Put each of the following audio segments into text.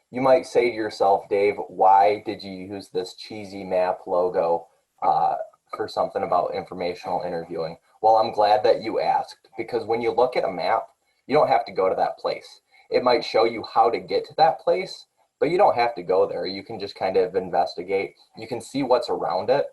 You might say to yourself, Dave, why did you use this cheesy map logo uh, for something about informational interviewing? Well, I'm glad that you asked because when you look at a map, you don't have to go to that place. It might show you how to get to that place, but you don't have to go there. You can just kind of investigate. You can see what's around it.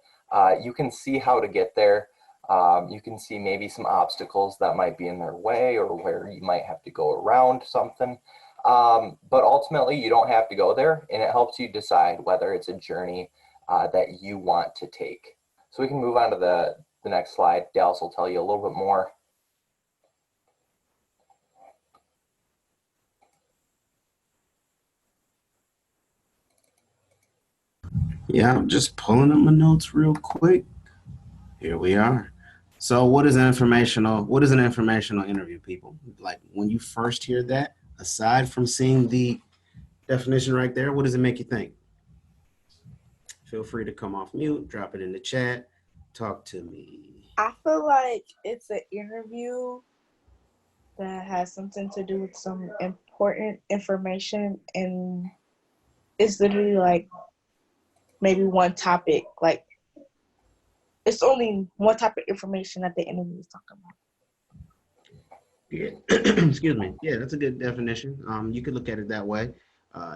You can see how to get there. You can see maybe some obstacles that might be in their way or where you might have to go around something. But ultimately, you don't have to go there, and it helps you decide whether it's a journey that you want to take. So we can move on to the next slide. Dallas will tell you a little bit more. Yeah, I'm just pulling up my notes real quick. Here we are. So what is an informational interview, people? Like when you first hear that, aside from seeing the definition right there, what does it make you think? Feel free to come off mute, drop it in the chat, talk to me. I feel like it's an interview that has something to do with some important information, and it's literally like maybe one topic. Like it's only one type of information that the interview is talking about. Yeah. Excuse me. Yeah, that's a good definition. You could look at it that way.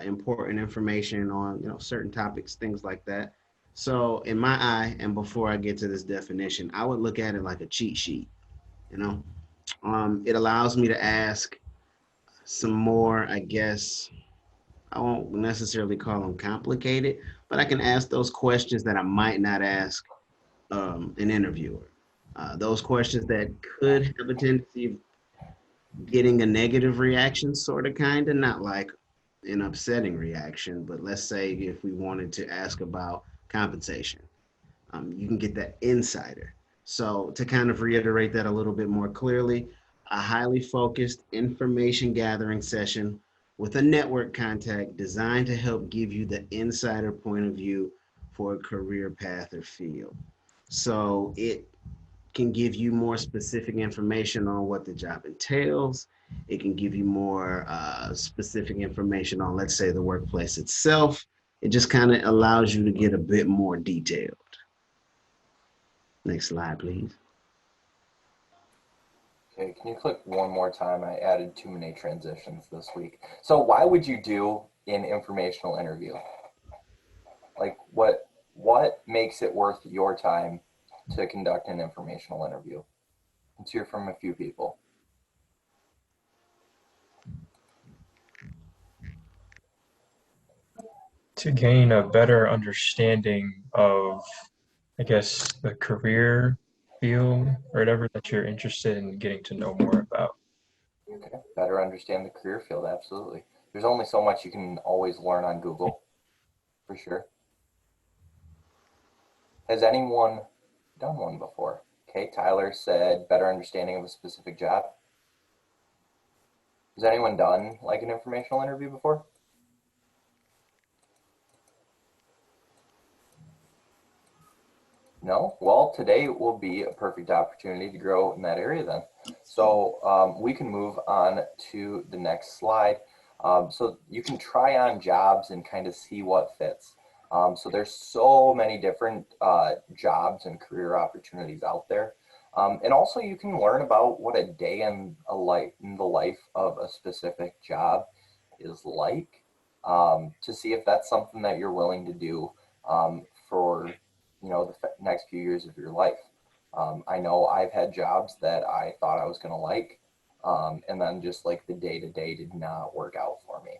Important information on certain topics, things like that. So in my eye, and before I get to this definition, I would look at it like a cheat sheet. You know, it allows me to ask some more, I guess. I won't necessarily call them complicated, but I can ask those questions that I might not ask an interviewer. Those questions that could have a tendency of getting a negative reaction, sort of, kind of, not like an upsetting reaction, but let's say if we wanted to ask about compensation, you can get that insider. So, to kind of reiterate that a little bit more clearly, a highly focused information gathering session with a network contact designed to help give you the insider point of view for a career path or field. So, it can give you more specific information on what the job entails. It can give you more specific information on, let's say, the workplace itself. It just kind of allows you to get a bit more detailed. Next slide, please. Okay, can you click one more time? I added too many transitions this week. So why would you do an informational interview? Like what makes it worth your time to conduct an informational interview? Let's hear from a few people. To gain a better understanding of, I guess, the career field or whatever that you're interested in getting to know more about. Okay, better understand the career field, absolutely. There's only so much you can always learn on Google, for sure. Has anyone done one before? Okay, Tyler said better understanding of a specific job. Has anyone done like an informational interview before? No? Well, today will be a perfect opportunity to grow in that area then. So we can move on to the next slide. So you can try on jobs and kind of see what fits. So there's so many different jobs and career opportunities out there. And also you can learn about what a day in the life of a specific job is like to see if that's something that you're willing to do for the next few years of your life. I know I've had jobs that I thought I was going to like, and then just like the day to day did not work out for me.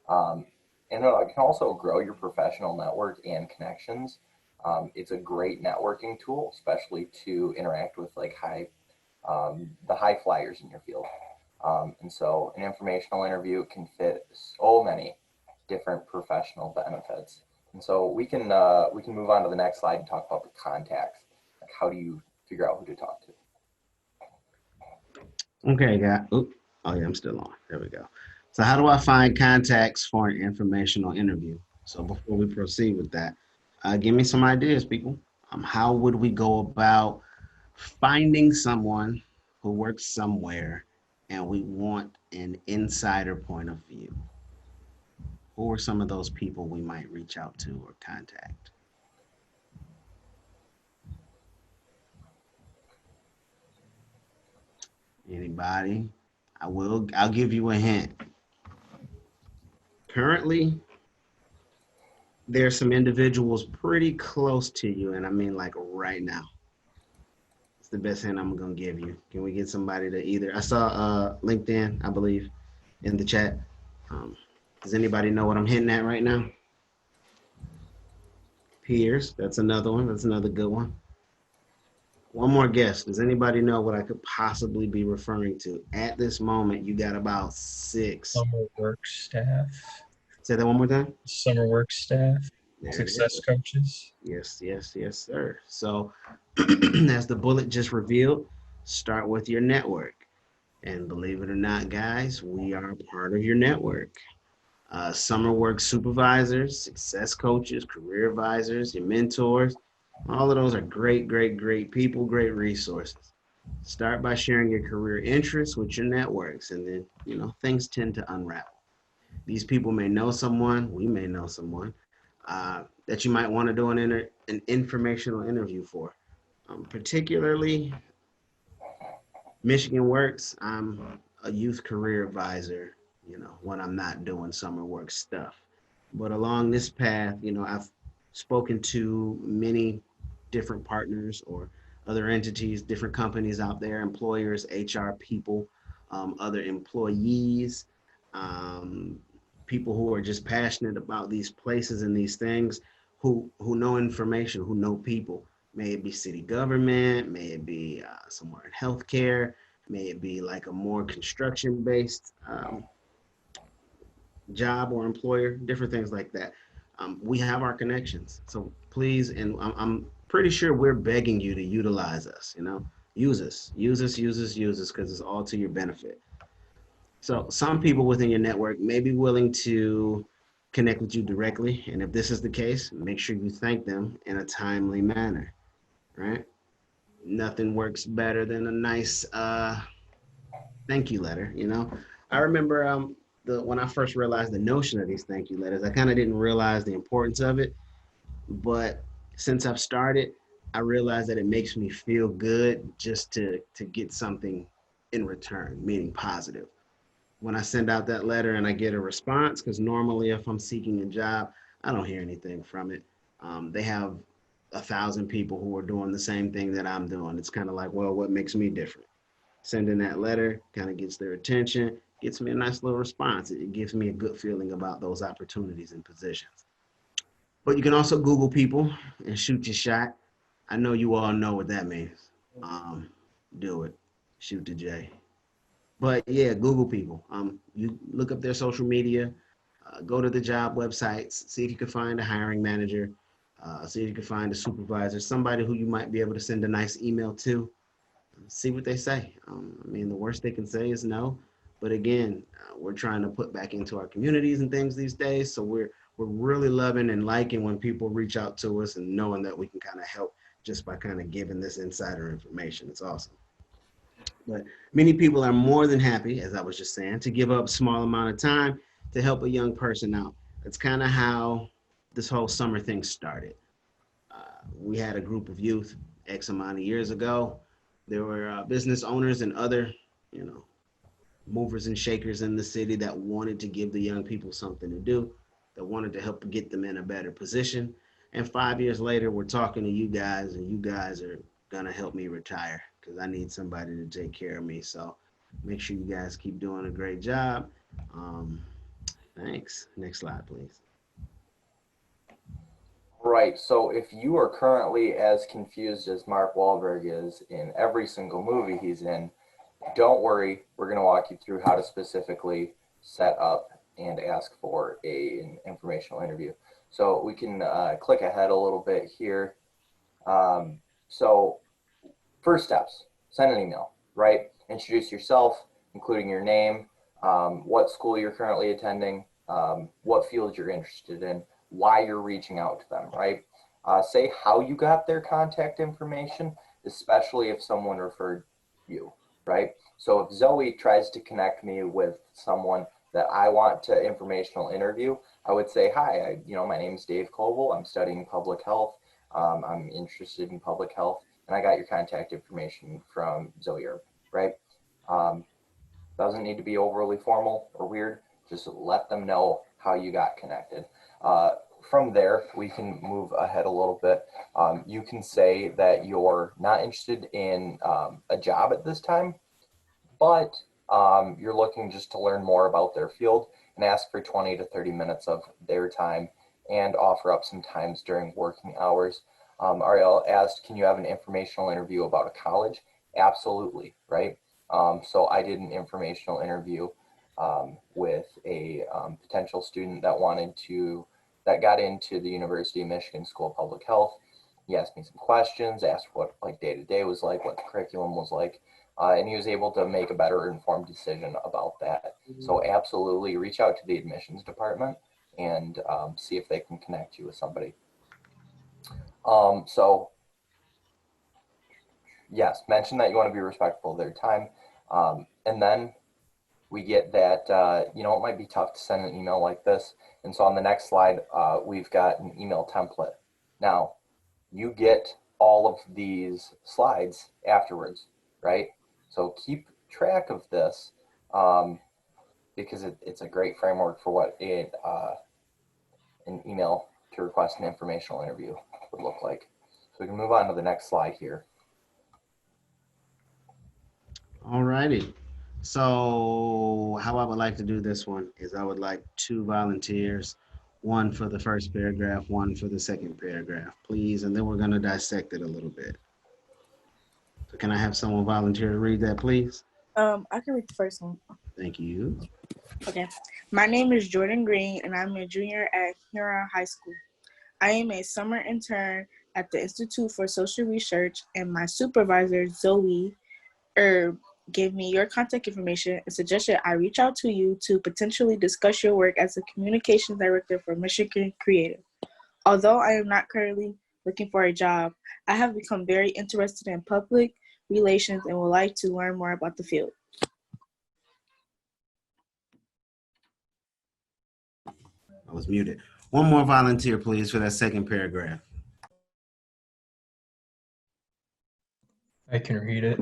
Um, and it can also grow your professional network and connections. It's a great networking tool, especially to interact with like the high flyers in your field. And so an informational interview can fit so many different professional benefits. And so we can move on to the next slide and talk about the contacts. Like how do you figure out who to talk to? Okay, guy. Oop. Oh, yeah, I'm still on. There we go. So, how do I find contacts for an informational interview? So, before we proceed with that, give me some ideas, people. How would we go about finding someone who works somewhere and we want an insider point of view? Who are some of those people we might reach out to or contact? Anybody? I'll give you a hint. Currently, there's some individuals pretty close to you, and I mean like right now. It's the best hint I'm gonna give you. Can we get somebody to either? I saw LinkedIn, I believe, in the chat. Um, does anybody know what I'm hitting at right now? Peers, that's another one. That's another good one. One more guess. Does anybody know what I could possibly be referring to? At this moment, you got about 6. Summer work staff, Say that one more time. summer work staff, There it success is. coaches. Yes, yes, yes, sir. So, as the bullet just revealed, start with your network. And believe it or not, guys, we are part of your network. Summer work supervisors, success coaches, career advisors, your mentors, all of those are great, great, great people, great resources. Start by sharing your career interests with your networks, and then, things tend to unravel. These people may know someone, we may know someone that you might want to do an informational interview for. Particularly, Michigan Works, I'm a youth career advisor, when I'm not doing summer work stuff. But along this path, I've spoken to many different partners or other entities, different companies out there, employers, HR people, other employees, um, people who are just passionate about these places and these things, who know information, who know people. May it be city government, may it be somewhere in healthcare, may it be like a more construction-based job or employer, different things like that. We have our connections. So please, and I'm pretty sure we're begging you to utilize us, use us, use us, use us, use us, because it's all to your benefit. So some people within your network may be willing to connect with you directly. And if this is the case, make sure you thank them in a timely manner, right? Nothing works better than a nice thank you letter, I remember when I first realized the notion of these thank you letters, I kind of didn't realize the importance of it. But since I've started, I realized that it makes me feel good just to get something in return, meaning positive. When I send out that letter and I get a response, because normally if I'm seeking a job, I don't hear anything from it. They have 1,000 people who are doing the same thing that I'm doing. It's kind of like, well, what makes me different? Sending that letter kind of gets their attention, gets me a nice little response. It gives me a good feeling about those opportunities and positions. But you can also Google people and shoot your shot. I know you all know what that means. Do it. Shoot the J. But yeah, Google people. You look up their social media, go to the job websites, see if you can find a hiring manager, see if you can find a supervisor, somebody who you might be able to send a nice email to. See what they say. The worst they can say is no. But again, we're trying to put back into our communities and things these days. So we're really loving and liking when people reach out to us and knowing that we can kind of help just by kind of giving this insider information. It's awesome. But many people are more than happy, as I was just saying, to give up a small amount of time to help a young person out. That's kind of how this whole summer thing started. We had a group of youth X amount of years ago. There were business owners and other, movers and shakers in the city that wanted to give the young people something to do, that wanted to help get them in a better position. And 5 years later, we're talking to you guys, and you guys are going to help me retire because I need somebody to take care of me. So make sure you guys keep doing a great job. Thanks. Next slide, please. Right. So if you are currently as confused as Mark Wahlberg is in every single movie he's in, don't worry. We're going to walk you through how to specifically set up and ask for an informational interview. So we can click ahead a little bit here. So first steps, send an email, right? Introduce yourself, including your name, what school you're currently attending, what field you're interested in, why you're reaching out to them, right? Say how you got their contact information, especially if someone referred you, right? So if Zoe tries to connect me with someone that I want to informational interview, I would say, hi, my name is Dave Koval. I'm studying public health. I'm interested in public health, and I got your contact information from Zoe Erb, right? Um, doesn't need to be overly formal or weird. Just let them know how you got connected. From there, we can move ahead a little bit. You can say that you're not interested in a job at this time, but you're looking just to learn more about their field, and ask for 20 to 30 minutes of their time and offer up some times during working hours. Ariel asked, can you have an informational interview about a college? Absolutely, right? So I did an informational interview with a potential student that got into the University of Michigan School of Public Health. He asked me some questions, asked what like day to day was like, what the curriculum was like, and he was able to make a better informed decision about that. So absolutely reach out to the admissions department and see if they can connect you with somebody. So yes, mention that you want to be respectful of their time. And then we get that, it might be tough to send an email like this. And so on the next slide, we've got an email template. Now, you get all of these slides afterwards, right? So keep track of this because it's a great framework for what an email to request an informational interview would look like. So we can move on to the next slide here. All righty. So how I would like to do this one is I would like 2 volunteers, one for the first paragraph, one for the second paragraph, please. And then we're going to dissect it a little bit. So can I have someone volunteer to read that, please? I can read the first one. Thank you. Okay. My name is Jordan Green, and I'm a junior at Huron High School. I am a summer intern at the Institute for Social Research, and my supervisor, Zoe Erb, gave me your contact information and suggested I reach out to you to potentially discuss your work as a communications director for Michigan Creative. Although I am not currently looking for a job, I have become very interested in public relations and would like to learn more about the field. I was muted. One more volunteer, please, for that second paragraph. I can read it.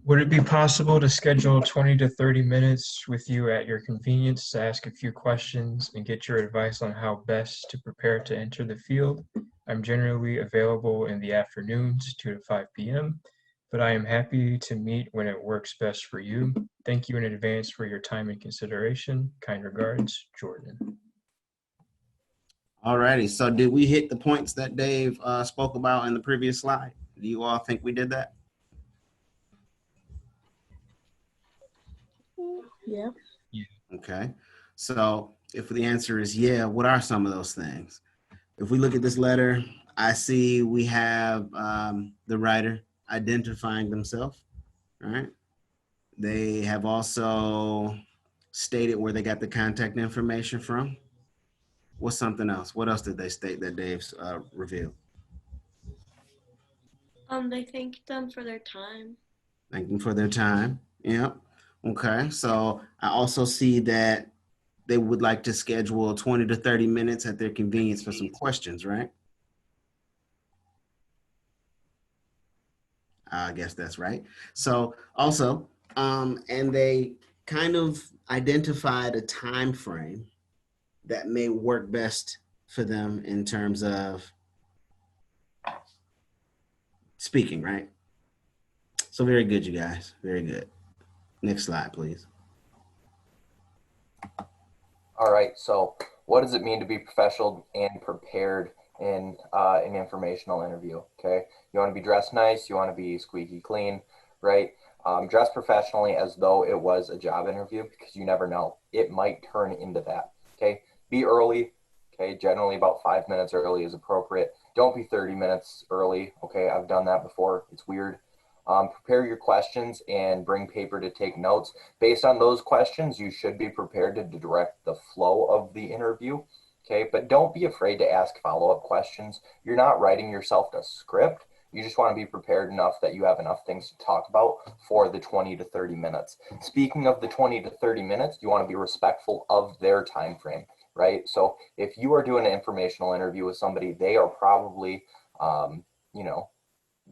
Would it be possible to schedule 20 to 30 minutes with you at your convenience to ask a few questions and get your advice on how best to prepare to enter the field? I'm generally available in the afternoons, 2 to 5 p.m., but I am happy to meet when it works best for you. Thank you in advance for your time and consideration. Kind regards, Jordan. All righty. So did we hit the points that Dave spoke about in the previous slide? Do you all think we did that? Yeah. Okay. So if the answer is yeah, what are some of those things? If we look at this letter, I see we have the writer identifying themselves, right? They have also stated where they got the contact information from. What's something else? What else did they state that Dave's revealed? They thanked them for their time. Thank them for their time. Yep. Okay. So I also see that they would like to schedule 20 to 30 minutes at their convenience for some questions, right? I guess that's right. So also, and they kind of identified a time frame that may work best for them in terms of speaking, right? So very good, you guys. Very good. Next slide, please. All right, so what does it mean to be professional and prepared in an informational interview? Okay, you want to be dressed nice, you want to be squeaky clean, right? Dress professionally as though it was a job interview, because you never know, it might turn into that. Okay, be early. Okay, generally about 5 minutes early is appropriate. Don't be 30 minutes early. Okay, I've done that before. It's weird. Prepare your questions and bring paper to take notes. Based on those questions, you should be prepared to direct the flow of the interview. Okay, but don't be afraid to ask follow-up questions. You're not writing yourself a script. You just want to be prepared enough that you have enough things to talk about for the 20 to 30 minutes. Speaking of the 20 to 30 minutes, you want to be respectful of their time frame, right? So if you are doing an informational interview with somebody, they are probably, you know,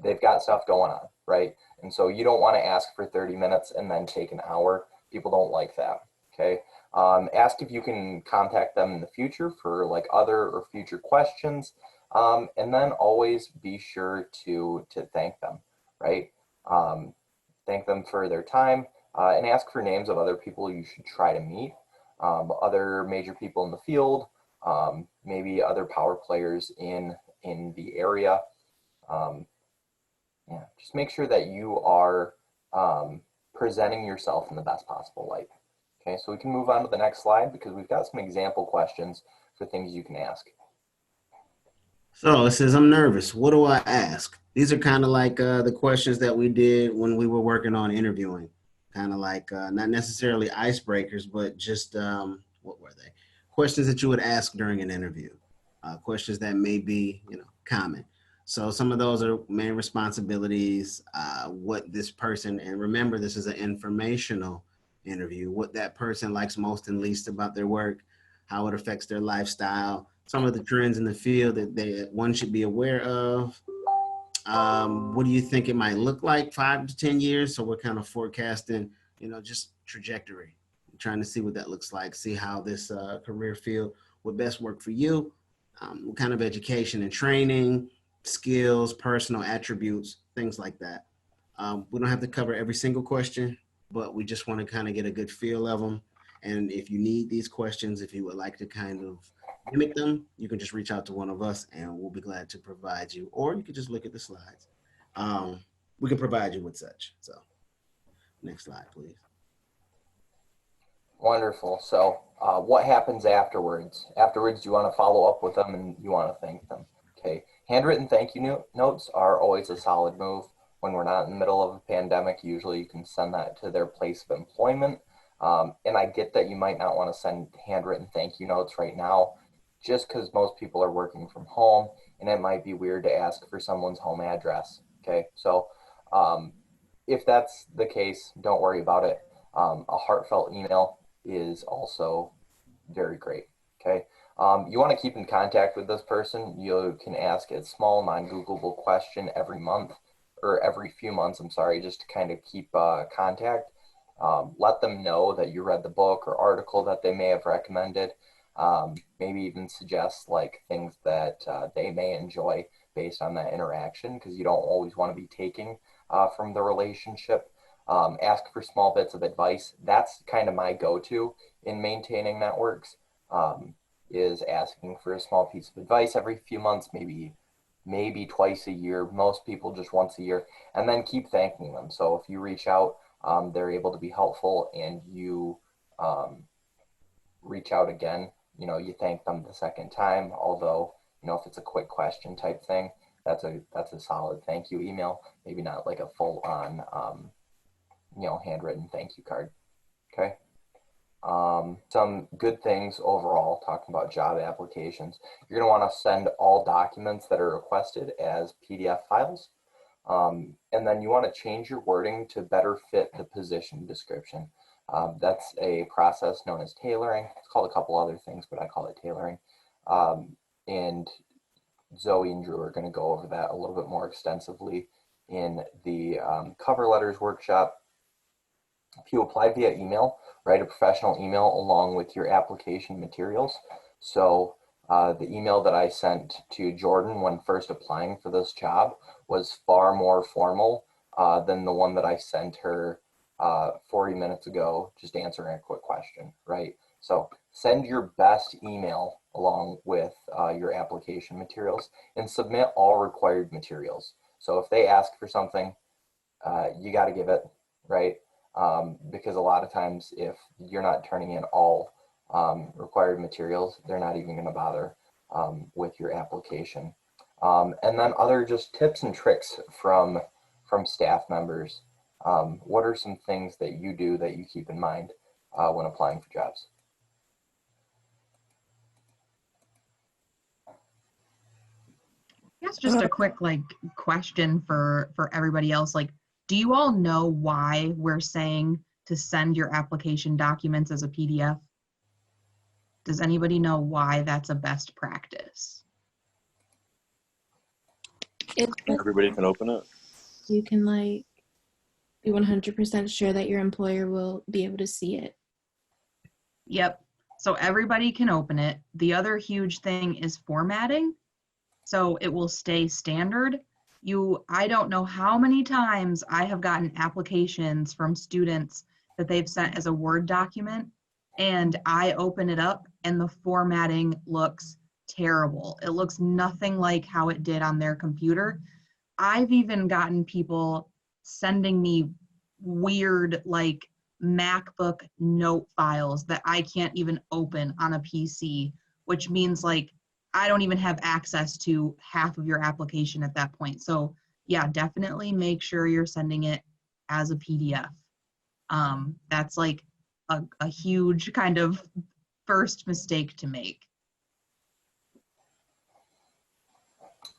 they've got stuff going on, right? And so you don't want to ask for 30 minutes and then take an hour. People don't like that, okay? Ask if you can contact them in the future for like other or future questions. And then always be sure to thank them, right? Thank them for their time and ask for names of other people you should try to meet, other major people in the field, maybe other power players in the area. Yeah, just make sure that you are presenting yourself in the best possible light. Okay, so we can move on to the next slide because we've got some example questions for things you can ask. So it says, I'm nervous. What do I ask? These are kind of like the questions that we did when we were working on interviewing. Kind of like not necessarily icebreakers, but just what were they? Questions that you would ask during an interview. Questions that may be, common. So some of those are main responsibilities, what this person, and remember, this is an informational interview, what that person likes most and least about their work, how it affects their lifestyle, some of the trends in the field that one should be aware of. What do you think it might look like 5 to 10 years? So we're kind of forecasting, just trajectory, trying to see what that looks like, see how this career field would best work for you, what kind of education and training, skills, personal attributes, things like that. We don't have to cover every single question, but we just want to kind of get a good feel of them. And if you need these questions, if you would like to kind of mimic them, you can just reach out to one of us and we'll be glad to provide you, or you can just look at the slides. We can provide you with such. So next slide, please. Wonderful. So what happens afterwards? Afterwards, you want to follow up with them and you want to thank them. Okay. Handwritten thank you notes are always a solid move. When we're not in the middle of a pandemic, usually you can send that to their place of employment. And I get that you might not want to send handwritten thank you notes right now, just because most people are working from home and it might be weird to ask for someone's home address. Okay. So if that's the case, don't worry about it. A heartfelt email is also very great. Okay. You want to keep in contact with this person. You can ask a small, non-Googleable question every month or every few months, I'm sorry, just to kind of keep contact. Let them know that you read the book or article that they may have recommended. Maybe even suggest like things that they may enjoy based on that interaction, because you don't always want to be taking from the relationship. Ask for small bits of advice. That's kind of my go-to in maintaining networks, is asking for a small piece of advice every few months, maybe twice a year. Most people just once a year, and then keep thanking them. So if you reach out, they're able to be helpful, and you reach out again, you thank them the second time. Although, if it's a quick question type thing, that's a solid thank you email. Maybe not like a full on, handwritten thank you card. Okay. Some good things overall, talking about job applications. You're going to want to send all documents that are requested as PDF files. And then you want to change your wording to better fit the position description. That's a process known as tailoring. It's called a couple other things, but I call it tailoring. And Zoe and Drew are going to go over that a little bit more extensively in the cover letters workshop. If you apply via email, write a professional email along with your application materials. So the email that I sent to Jordan when first applying for this job was far more formal than the one that I sent her 40 minutes ago, just answering a quick question, right? So send your best email along with your application materials and submit all required materials. So if they ask for something, you got to give it, right? Because a lot of times if you're not turning in all required materials, they're not even going to bother with your application. And then other just tips and tricks from staff members. What are some things that you do that you keep in mind when applying for jobs? Guess just a quick like question for everybody else. Like, do you all know why we're saying to send your application documents as a PDF? Does anybody know why that's a best practice? It's just Everybody can open it. you can like be 100% sure that your employer will be able to see it. Yep. So everybody can open it. The other huge thing is formatting. So it will stay standard. I don't know how many times I have gotten applications from students that they've sent as a Word document, and I open it up and the formatting looks terrible. It looks nothing like how it did on their computer. I've even gotten people sending me weird like MacBook note files that I can't even open on a PC, which means like I don't even have access to half of your application at that point. So yeah, definitely make sure you're sending it as a PDF. That's like a huge kind of first mistake to make.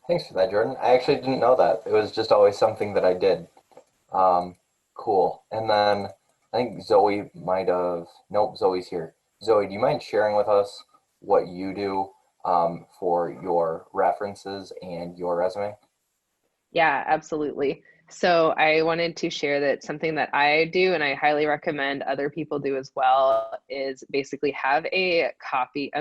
Thanks for that, Jordan. I actually didn't know that. It was just always something that I did. Cool. And then I think Zoe might have, nope, Zoe's here. Zoe, do you mind sharing with us what you do for your references and your resume? Yeah, absolutely. So I wanted to share that something that I do and I highly recommend other people do as well is basically have a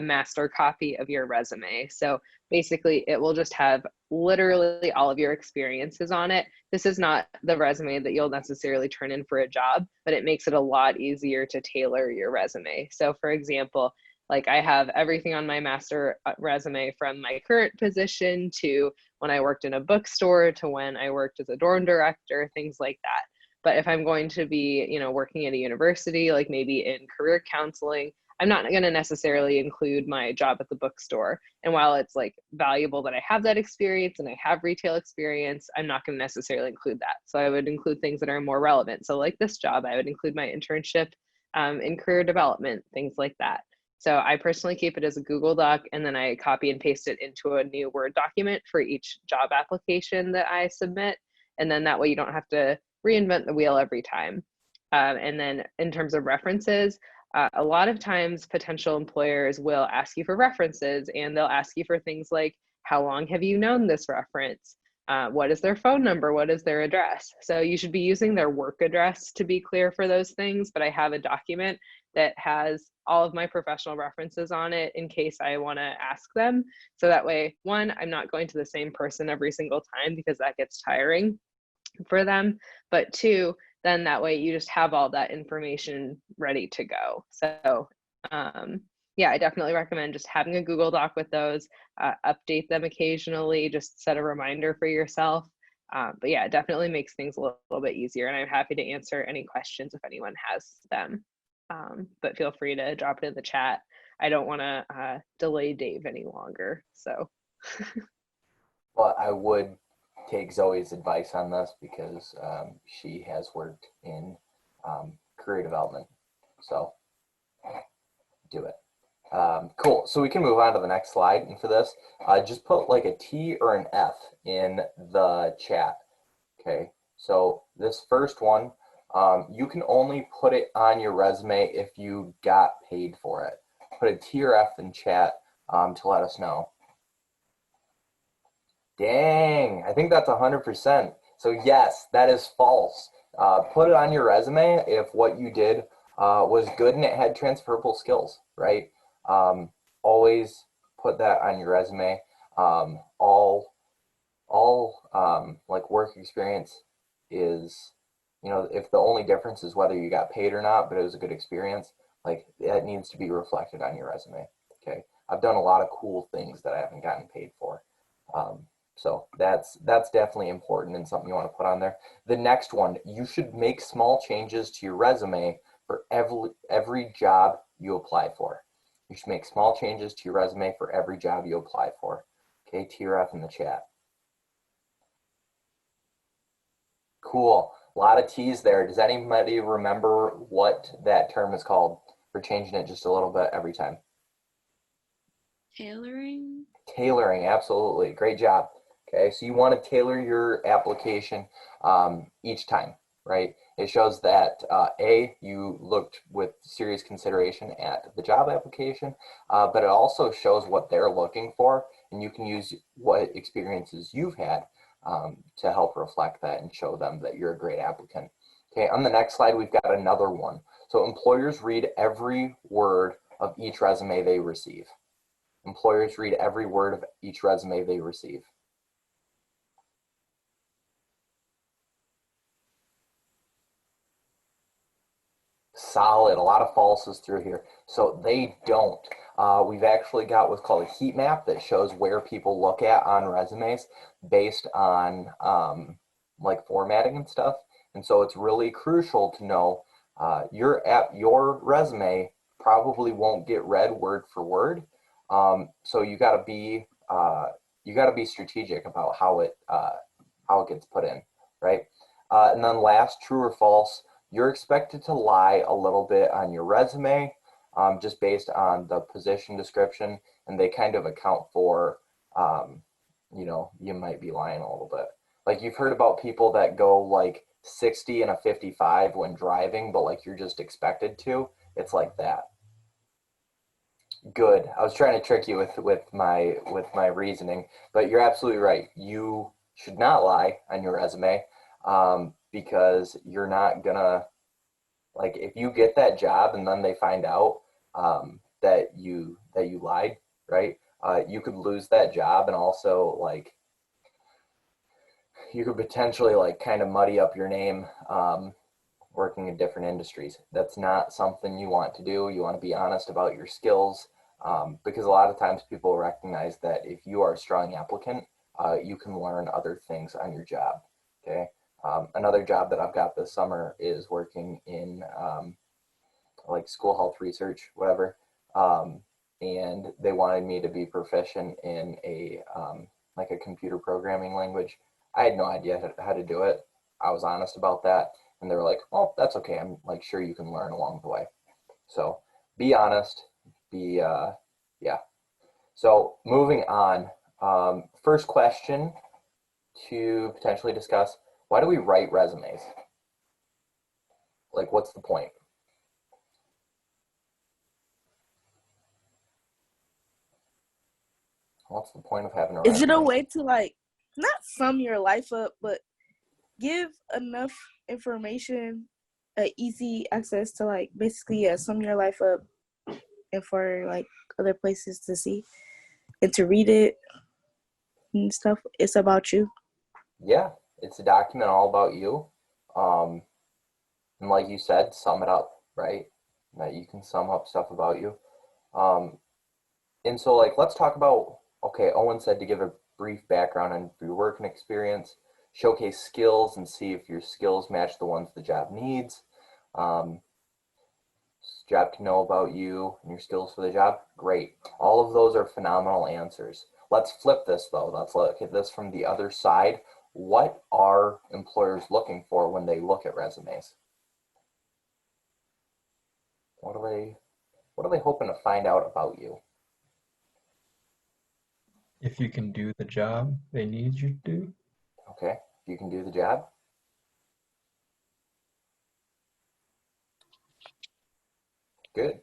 master copy of your resume. So basically it will just have literally all of your experiences on it. This is not the resume that you'll necessarily turn in for a job, but it makes it a lot easier to tailor your resume. So for example, like I have everything on my master resume from my current position to when I worked in a bookstore to when I worked as a dorm director, things like that. But if I'm going to be, working at a university, like maybe in career counseling, I'm not going to necessarily include my job at the bookstore. And while it's like valuable that I have that experience and I have retail experience, I'm not going to necessarily include that. So I would include things that are more relevant. So like this job, I would include my internship in career development, things like that. So I personally keep it as a Google Doc, and then I copy and paste it into a new Word document for each job application that I submit. And then that way you don't have to reinvent the wheel every time. And then in terms of references, a lot of times potential employers will ask you for references, and they'll ask you for things like, how long have you known this reference? What is their phone number? What is their address? So you should be using their work address to be clear for those things, but I have a document that has all of my professional references on it in case I want to ask them. So that way, one, I'm not going to the same person every single time because that gets tiring for them. But two, then that way you just have all that information ready to go. So yeah, I definitely recommend just having a Google Doc with those, update them occasionally, just set a reminder for yourself. But yeah, it definitely makes things a little bit easier, and I'm happy to answer any questions if anyone has them. But feel free to drop it in the chat. I don't want to delay Dave any longer, so. Well, I would take Zoe's advice on this because she has worked in career development. So do it. Cool. So we can move on to the next slide. And for this, just put like a T or an F in the chat. Okay. So this first one, you can only put it on your resume if you got paid for it. Put a T or F in chat to let us know. Dang, I think that's 100%. So yes, that is false. Put it on your resume if what you did was good and it had transferable skills, right? Always put that on your resume. All like work experience is, if the only difference is whether you got paid or not, but it was a good experience, like that needs to be reflected on your resume. Okay, I've done a lot of cool things that I haven't gotten paid for. So that's definitely important and something you want to put on there. The next one, you should make small changes to your resume for every job you apply for. You should make small changes to your resume for every job you apply for. Okay, T or F in the chat. Cool, a lot of T's there. Does anybody remember what that term is called? We're changing it just a little bit every time. Tailoring? Tailoring, absolutely, great job. Okay, so you want to tailor your application each time, right? It shows that A, you looked with serious consideration at the job application, but it also shows what they're looking for, and you can use what experiences you've had to help reflect that and show them that you're a great applicant. Okay, on the next slide, we've got another one. So employers read every word of each resume they receive. Employers read every word of each resume they receive. Solid, a lot of falses through here. So they don't. We've actually got what's called a heat map that shows where people look at on resumes based on like formatting and stuff. And so it's really crucial to know your resume probably won't get read word for word. So you got to be strategic about how it gets put in, right? And then last, true or false. You're expected to lie a little bit on your resume, just based on the position description, and they kind of account for, you might be lying a little bit. Like you've heard about people that go like 60 and a 55 when driving, but like you're just expected to. It's like that. Good. I was trying to trick you with my reasoning, but you're absolutely right. You should not lie on your resume. Because you're not gonna, like, if you get that job and then they find out that you lied, right? You could lose that job, and also like you could potentially like kind of muddy up your name working in different industries. That's not something you want to do. You want to be honest about your skills, because a lot of times people recognize that if you are a strong applicant, you can learn other things on your job. Okay. Another job that I've got this summer is working in like school health research, whatever. And they wanted me to be proficient in like a computer programming language. I had no idea how to do it. I was honest about that. And they were like, oh, that's okay. I'm like, sure, you can learn along the way. So be honest, yeah. So moving on, first question to potentially discuss. Why do we write resumes? Like, what's the point? What's the point of having a resume? Is it a way to like not sum your life up, but give enough information, easy access to like basically sum your life up, and for like other places to see and to read it and stuff? It's about you. Yeah, it's a document all about you. And like you said, sum it up, right? That you can sum up stuff about you. And so like, let's talk about, okay, Owen said to give a brief background on your working experience, showcase skills and see if your skills match the ones the job needs. Job can know about you and your skills for the job. Great. All of those are phenomenal answers. Let's flip this though. Let's look at this from the other side. What are employers looking for when they look at resumes? What are they hoping to find out about you? If you can do the job they need you to do. Okay, if you can do the job. Good.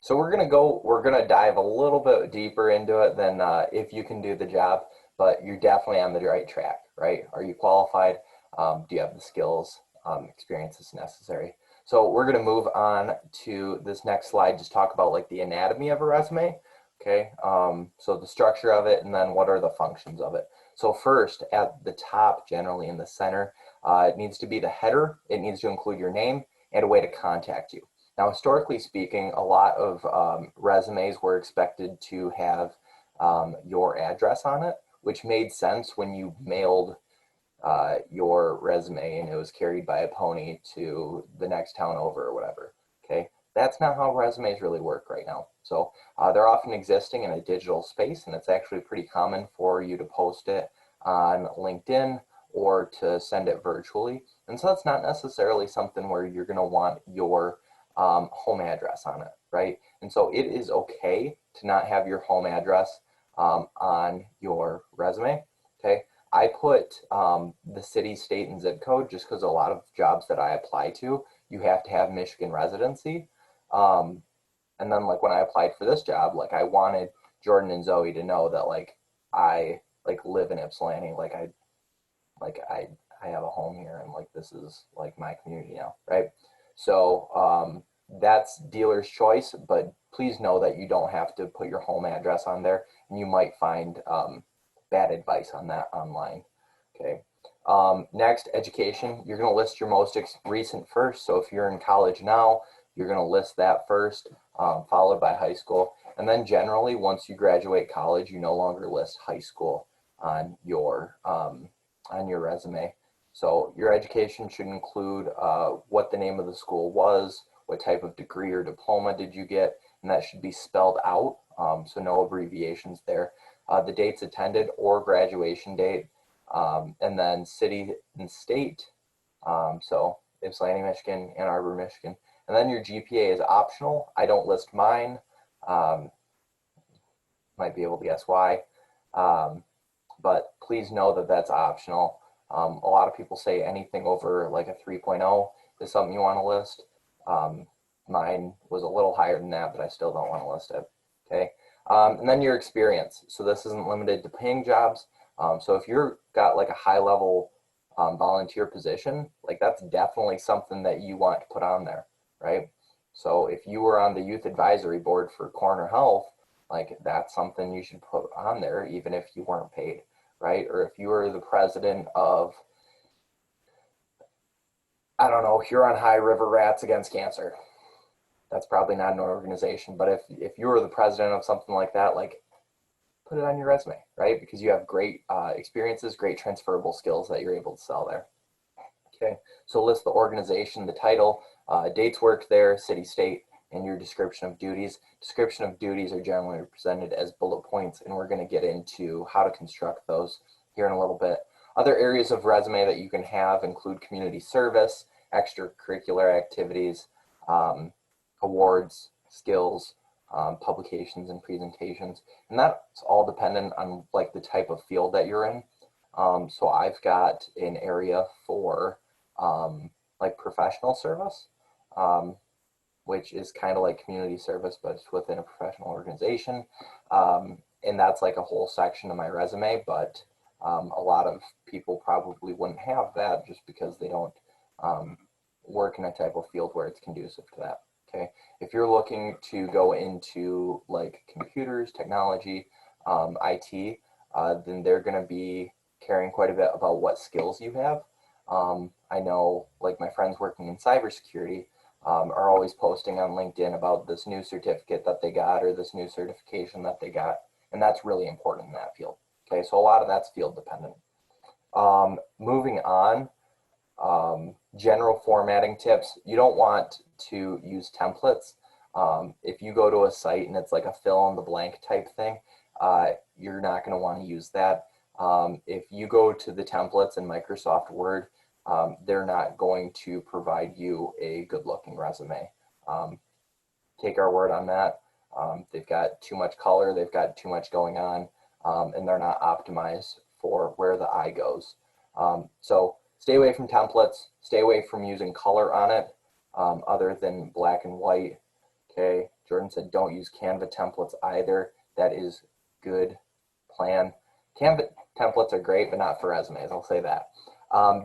So we're gonna dive a little bit deeper into it than if you can do the job, but you're definitely on the right track, right? Are you qualified? Do you have the skills, experiences necessary? So we're gonna move on to this next slide, just talk about like the anatomy of a resume. Okay, so the structure of it, and then what are the functions of it. So first, at the top, generally in the center, it needs to be the header. It needs to include your name and a way to contact you. Now, historically speaking, a lot of resumes were expected to have your address on it, which made sense when you mailed your resume and it was carried by a pony to the next town over or whatever. Okay, that's not how resumes really work right now. So they're often existing in a digital space, and it's actually pretty common for you to post it on LinkedIn or to send it virtually. And so that's not necessarily something where you're going to want your home address on it, right? And so it is okay to not have your home address on your resume. Okay, I put the city, state, and zip code just because a lot of jobs that I apply to, you have to have Michigan residency. And then like when I applied for this job, like I wanted Jordan and Zoe to know that like I like live in Ypsilanti, I have a home here and like this is like my community now, right? So that's dealer's choice, but please know that you don't have to put your home address on there, and you might find bad advice on that online. Okay. Next, education. You're going to list your most recent first. So if you're in college now, you're going to list that first, followed by high school. And then generally, once you graduate college, you no longer list high school on your resume. So your education should include what the name of the school was, what type of degree or diploma did you get, and that should be spelled out, so no abbreviations there. The dates attended or graduation date, and then city and state, so Ypsilanti, Michigan, Ann Arbor, Michigan. And then your GPA is optional. I don't list mine. Might be able to guess why, but please know that that's optional. A lot of people say anything over like a 3.0 is something you want to list. Mine was a little higher than that, but I still don't want to list it. Okay. And then your experience. So this isn't limited to paying jobs. So if you're got like a high level volunteer position, like that's definitely something that you want to put on there, right? So if you were on the youth advisory board for Corner Health, like that's something you should put on there, even if you weren't paid, right? Or if you were the president of, I don't know, Huron High River Rats Against Cancer. That's probably not an organization, but if you were the president of something like that, like put it on your resume, right? Because you have great experiences, great transferable skills that you're able to sell there. Okay, so list the organization, the title, dates worked there, city, state, and your description of duties. Description of duties are generally presented as bullet points, and we're going to get into how to construct those here in a little bit. Other areas of resume that you can have include community service, extracurricular activities, awards, skills, publications and presentations, and that's all dependent on like the type of field that you're in. So I've got an area for like professional service, which is kind of like community service, but it's within a professional organization. And that's like a whole section of my resume, but a lot of people probably wouldn't have that just because they don't work in a type of field where it's conducive to that. Okay, if you're looking to go into like computers, technology, IT, then they're going to be caring quite a bit about what skills you have. I know like my friends working in cybersecurity are always posting on LinkedIn about this new certificate that they got or this new certification that they got, and that's really important in that field. Okay, so a lot of that's field dependent. Moving on, general formatting tips. You don't want to use templates. If you go to a site and it's like a fill in the blank type thing, you're not going to want to use that. If you go to the templates in Microsoft Word, they're not going to provide you a good looking resume. Take our word on that. They've got too much color, they've got too much going on, and they're not optimized for where the eye goes. So stay away from templates, stay away from using color on it other than black and white. Okay, Jordan said don't use Canva templates either. That is good plan. Canva templates are great, but not for resumes, I'll say that.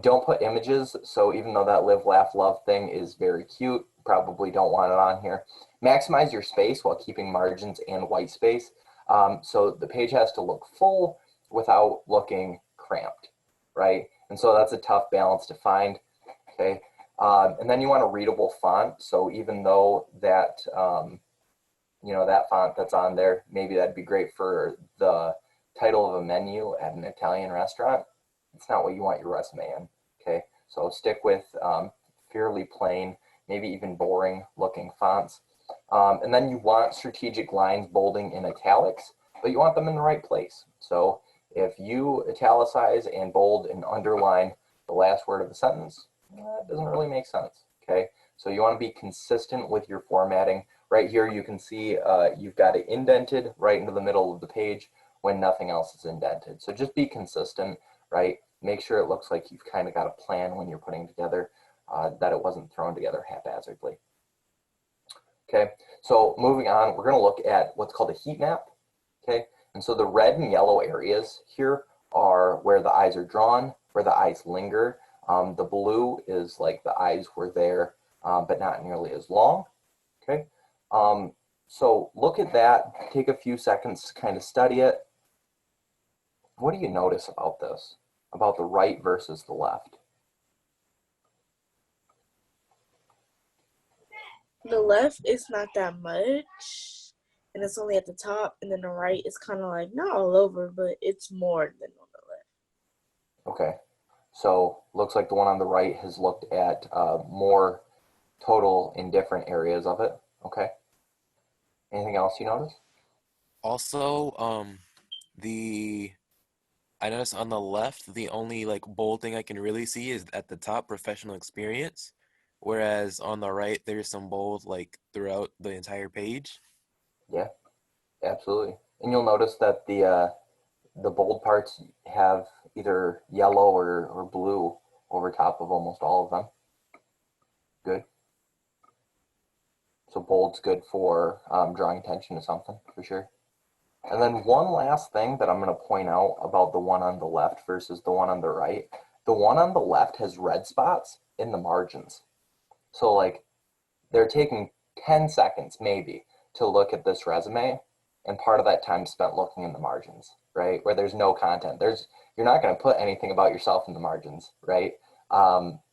Don't put images, so even though that live, laugh, love thing is very cute, probably don't want it on here. Maximize your space while keeping margins and white space. So the page has to look full without looking cramped, right? And so that's a tough balance to find, okay? And then you want a readable font. So even though that, you know, that font that's on there, maybe that'd be great for the title of a menu at an Italian restaurant. It's not what you want your resume in, okay? So stick with fairly plain, maybe even boring looking fonts. And then you want strategic lines bolding in italics, but you want them in the right place. So if you italicize and bold and underline the last word of the sentence, that doesn't really make sense, okay? So you want to be consistent with your formatting. Right here you can see you've got it indented right into the middle of the page when nothing else is indented. So just be consistent. right? Make sure it looks like you've kind of got a plan when you're putting together, that it wasn't thrown together haphazardly. Okay, so moving on, we're going to look at what's called a heat map. Okay, and so the red and yellow areas here are where the eyes are drawn, where the eyes linger. The blue is like the eyes were there, but not nearly as long. Okay, so look at that, take a few seconds to kind of study it. What do you notice about this, about the right versus the left? The left is not that much, and it's only at the top, and then the right is kind of like not all over, but it's more than on the left. Okay, so looks like the one on the right has looked at more total in different areas of it. Okay, anything else you notice? Also, I noticed on the left, the only like bold thing I can really see is at the top, professional experience, whereas on the right, there's some bold like throughout the entire page. Yeah, absolutely. And you'll notice that the bold parts have either yellow or blue over top of almost all of them. Good. So bold's good for drawing attention to something, for sure. And then one last thing that I'm going to point out about the one on the left versus the one on the right. The one on the left has red spots in the margins. So like they're taking 10 seconds maybe to look at this resume, and part of that time spent looking in the margins, right? Where there's no content. You're not going to put anything about yourself in the margins, right?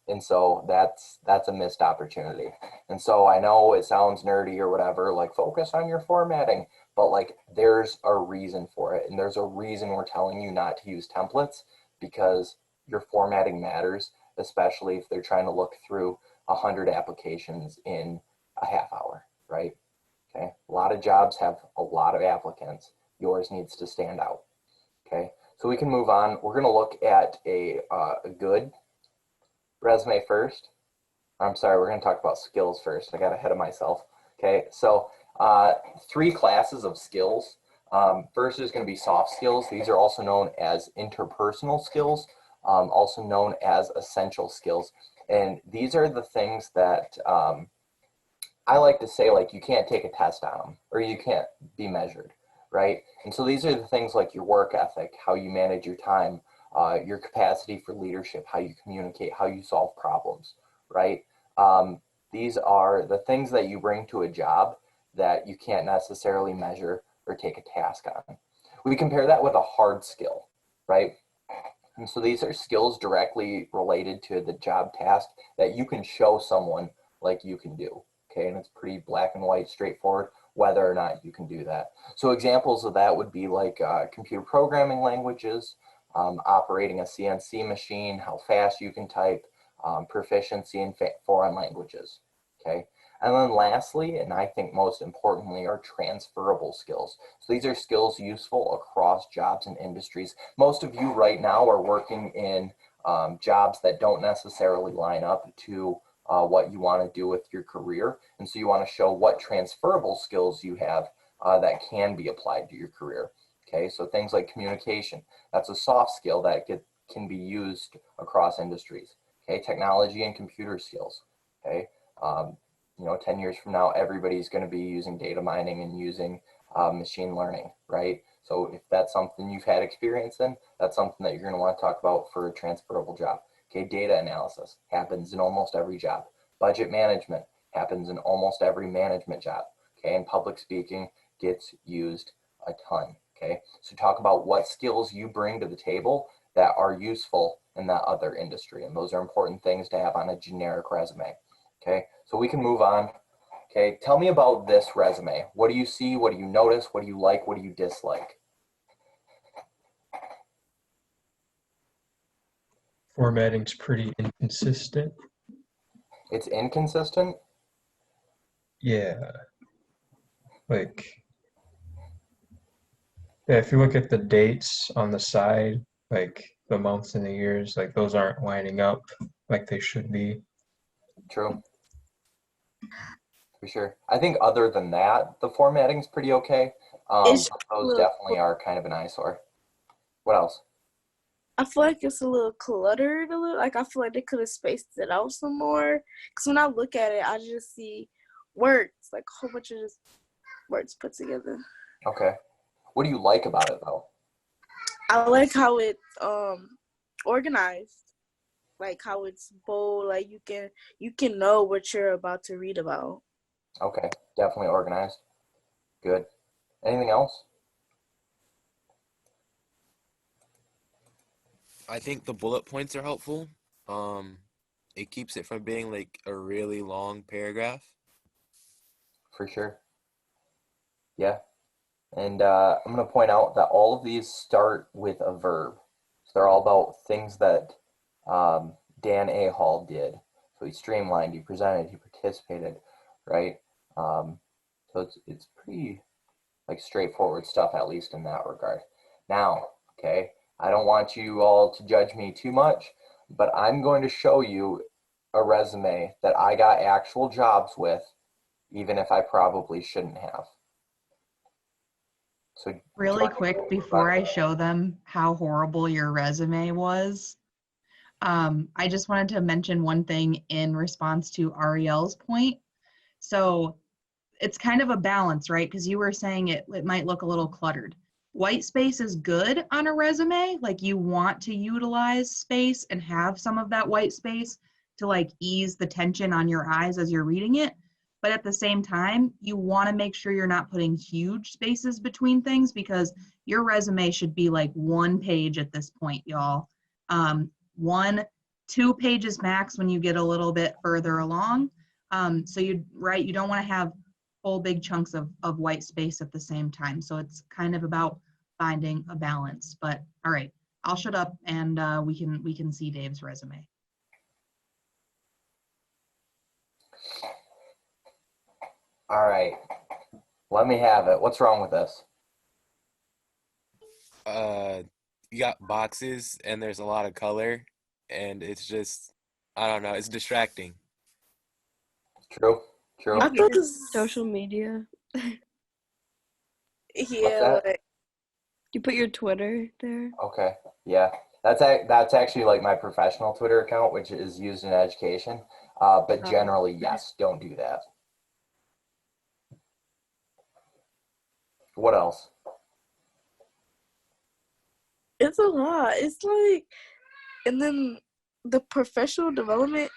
And so that's a missed opportunity. And so I know it sounds nerdy or whatever, like focus on your formatting, but like there's a reason for it. And there's a reason we're telling you not to use templates, because your formatting matters, especially if they're trying to look through 100 applications in a half hour, right? Okay, a lot of jobs have a lot of applicants. Yours needs to stand out. Okay, so we can move on. We're going to look at a good resume first. I'm sorry, we're going to talk about skills first. I got ahead of myself. Okay, so 3 classes of skills. First is going to be soft skills. These are also known as interpersonal skills, also known as essential skills. And these are the things that I like to say, like, you can't take a test on them, or you can't be measured, right? And so these are the things like your work ethic, how you manage your time, your capacity for leadership, how you communicate, how you solve problems, right? These are the things that you bring to a job that you can't necessarily measure or take a task on. We compare that with a hard skill, right? And so these are skills directly related to the job task that you can show someone like you can do, okay? And it's pretty black and white, straightforward, whether or not you can do that. So examples of that would be like computer programming languages, operating a CNC machine, how fast you can type, proficiency in foreign languages, okay? And then lastly, and I think most importantly, are transferable skills. So these are skills useful across jobs and industries. Most of you right now are working in jobs that don't necessarily line up to what you want to do with your career. And so you want to show what transferable skills you have that can be applied to your career. Okay, so things like communication, that's a soft skill that can be used across industries. Okay, technology and computer skills. Okay, 10 years from now, everybody's going to be using data mining and using machine learning, right? So if that's something you've had experience in, that's something that you're going to want to talk about for a transferable job. Okay, data analysis happens in almost every job. Budget management happens in almost every management job. Okay, and public speaking gets used a ton. Okay, so talk about what skills you bring to the table that are useful in that other industry. And those are important things to have on a generic resume. Okay, so we can move on. Okay, tell me about this resume. What do you see? What do you notice? What do you like? What do you dislike? Formatting's pretty inconsistent. It's inconsistent? Yeah. Like, yeah, if you look at the dates on the side, like the months and the years, like those aren't lining up like they should be. True. For sure. I think other than that, the formatting's pretty okay. It's Those definitely are kind of an eyesore. What else? I feel like it's a little cluttered a little. Like I feel like they could have spaced it out some more. Cause when I look at it, I just see words, like a whole bunch of just words put together. Okay. What do you like about it though? I like how it's organized, like how it's bold. Like you can know what you're about to read about. Okay, definitely organized. Good. Anything else? I think the bullet points are helpful. It keeps it from being like a really long paragraph. For sure. Yeah. And I'm going to point out that all of these start with a verb. So they're all about things that Dan A. Hall did. So he streamlined, he presented, he participated, right? So it's pretty like straightforward stuff, at least in that regard. Now, okay, I don't want you all to judge me too much, but I'm going to show you a resume that I got actual jobs with, even if I probably shouldn't have. So Really quick, before I show them how horrible your resume was, I just wanted to mention one thing in response to Ariel's point. So it's kind of a balance, right? Because you were saying it might look a little cluttered. White space is good on a resume. Like you want to utilize space and have some of that white space to like ease the tension on your eyes as you're reading it. But at the same time, you want to make sure you're not putting huge spaces between things because your resume should be like 1 page at this point, y'all. 2 pages max when you get a little bit further along. So you don't want to have whole big chunks of white space at the same time. So it's kind of about finding a balance. But all right, I'll shut up and we can see Dave's resume. all right, let me have it. What's wrong with this? You got boxes and there's a lot of color, and it's just, I don't know, it's distracting. True. True. I thought this, Social media. yeah, that? like, You put your Twitter there. Okay. Yeah. That's actually like my professional Twitter account, which is used in education. But generally, yes, don't do that. What else? it's a lot. It's like, and then the professional development.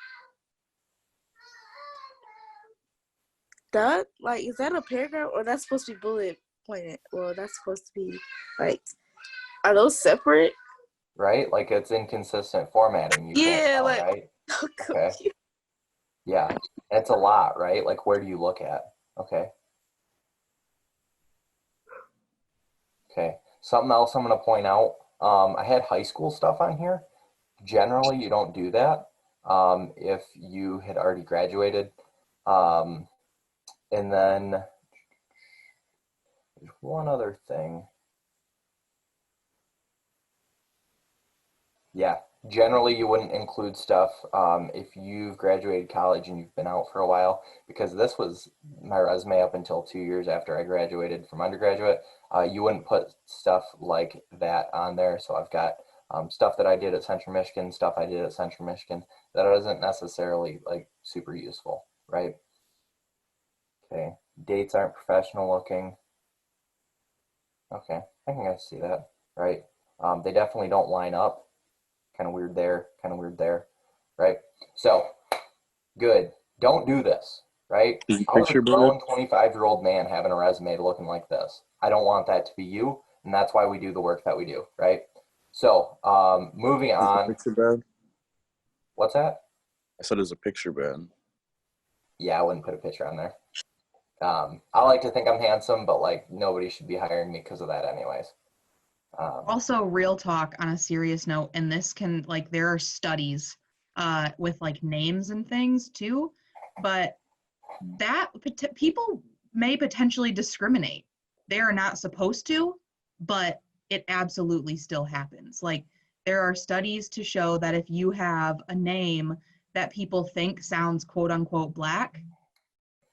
That like is that a paragraph or that's supposed to be bullet pointed? Well, that's supposed to be like, are those separate? Right? Like it's inconsistent formatting. You can't Yeah, tell, like right? so Okay. confused. Yeah. It's a lot, right? Like where do you look at? Okay. Okay. Something else I'm going to point out. I had high school stuff on here. Generally, you don't do that if you had already graduated. And then there's one other thing. Yeah, generally you wouldn't include stuff if you've graduated college and you've been out for a while, because this was my resume up until 2 years after I graduated from undergraduate. You wouldn't put stuff like that on there. So I've got stuff that I did at Central Michigan, stuff I did at Central Michigan that isn't necessarily like super useful, right? Okay, dates aren't professional looking. Okay, I can guys see that, right? They definitely don't line up. Kind of weird there, kind of weird there, right? So, good. Don't do this, right? I was a grown 25-year-old man having a resume looking like this. I don't want that to be you, and that's why we do the work that we do, right? So, moving on. Picture bad? What's that? I said it's a picture bad. Yeah, I wouldn't put a picture on there. I like to think I'm handsome, but like nobody should be hiring me because of that anyways. Also, real talk on a serious note, and this can, like, there are studies with like names and things too, but that people may potentially discriminate. They are not supposed to, but it absolutely still happens. Like, there are studies to show that if you have a name that people think sounds quote unquote black,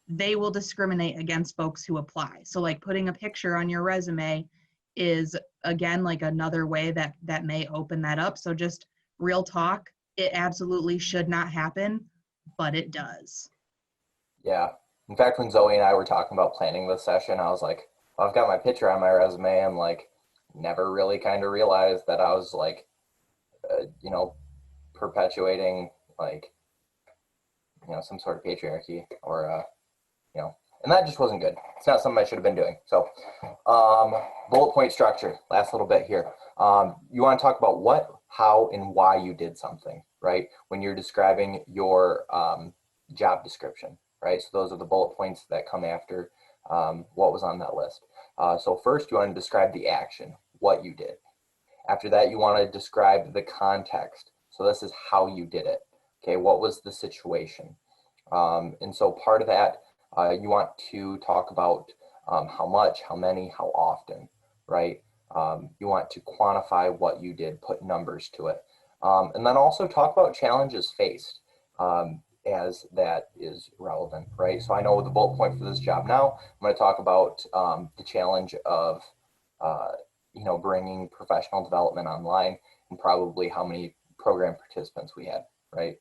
they will discriminate against folks who apply. So like putting a picture on your resume is again, like another way that may open that up. So just real talk, it absolutely should not happen, but it does. Yeah. In fact, when Zoe and I were talking about planning this session, I was like, well, I've got my picture on my resume. I'm like, never really kind of realized that I was like, you know, perpetuating like, you know, some sort of patriarchy or, you know, and that just wasn't good. It's not something I should have been doing. So, bullet point structure, last little bit here. You want to talk about what, how, and why you did something, right? When you're describing your job description, right? So those are the bullet points that come after what was on that list. So first you want to describe the action, what you did. After that, you want to describe the context. So this is how you did it. Okay, what was the situation? And so part of that, you want to talk about how much, how many, how often, right? You want to quantify what you did, put numbers to it. And then also talk about challenges faced as that is relevant, right? So I know the bullet point for this job now, I'm going to talk about the challenge of, you know, bringing professional development online and probably how many program participants we had, right?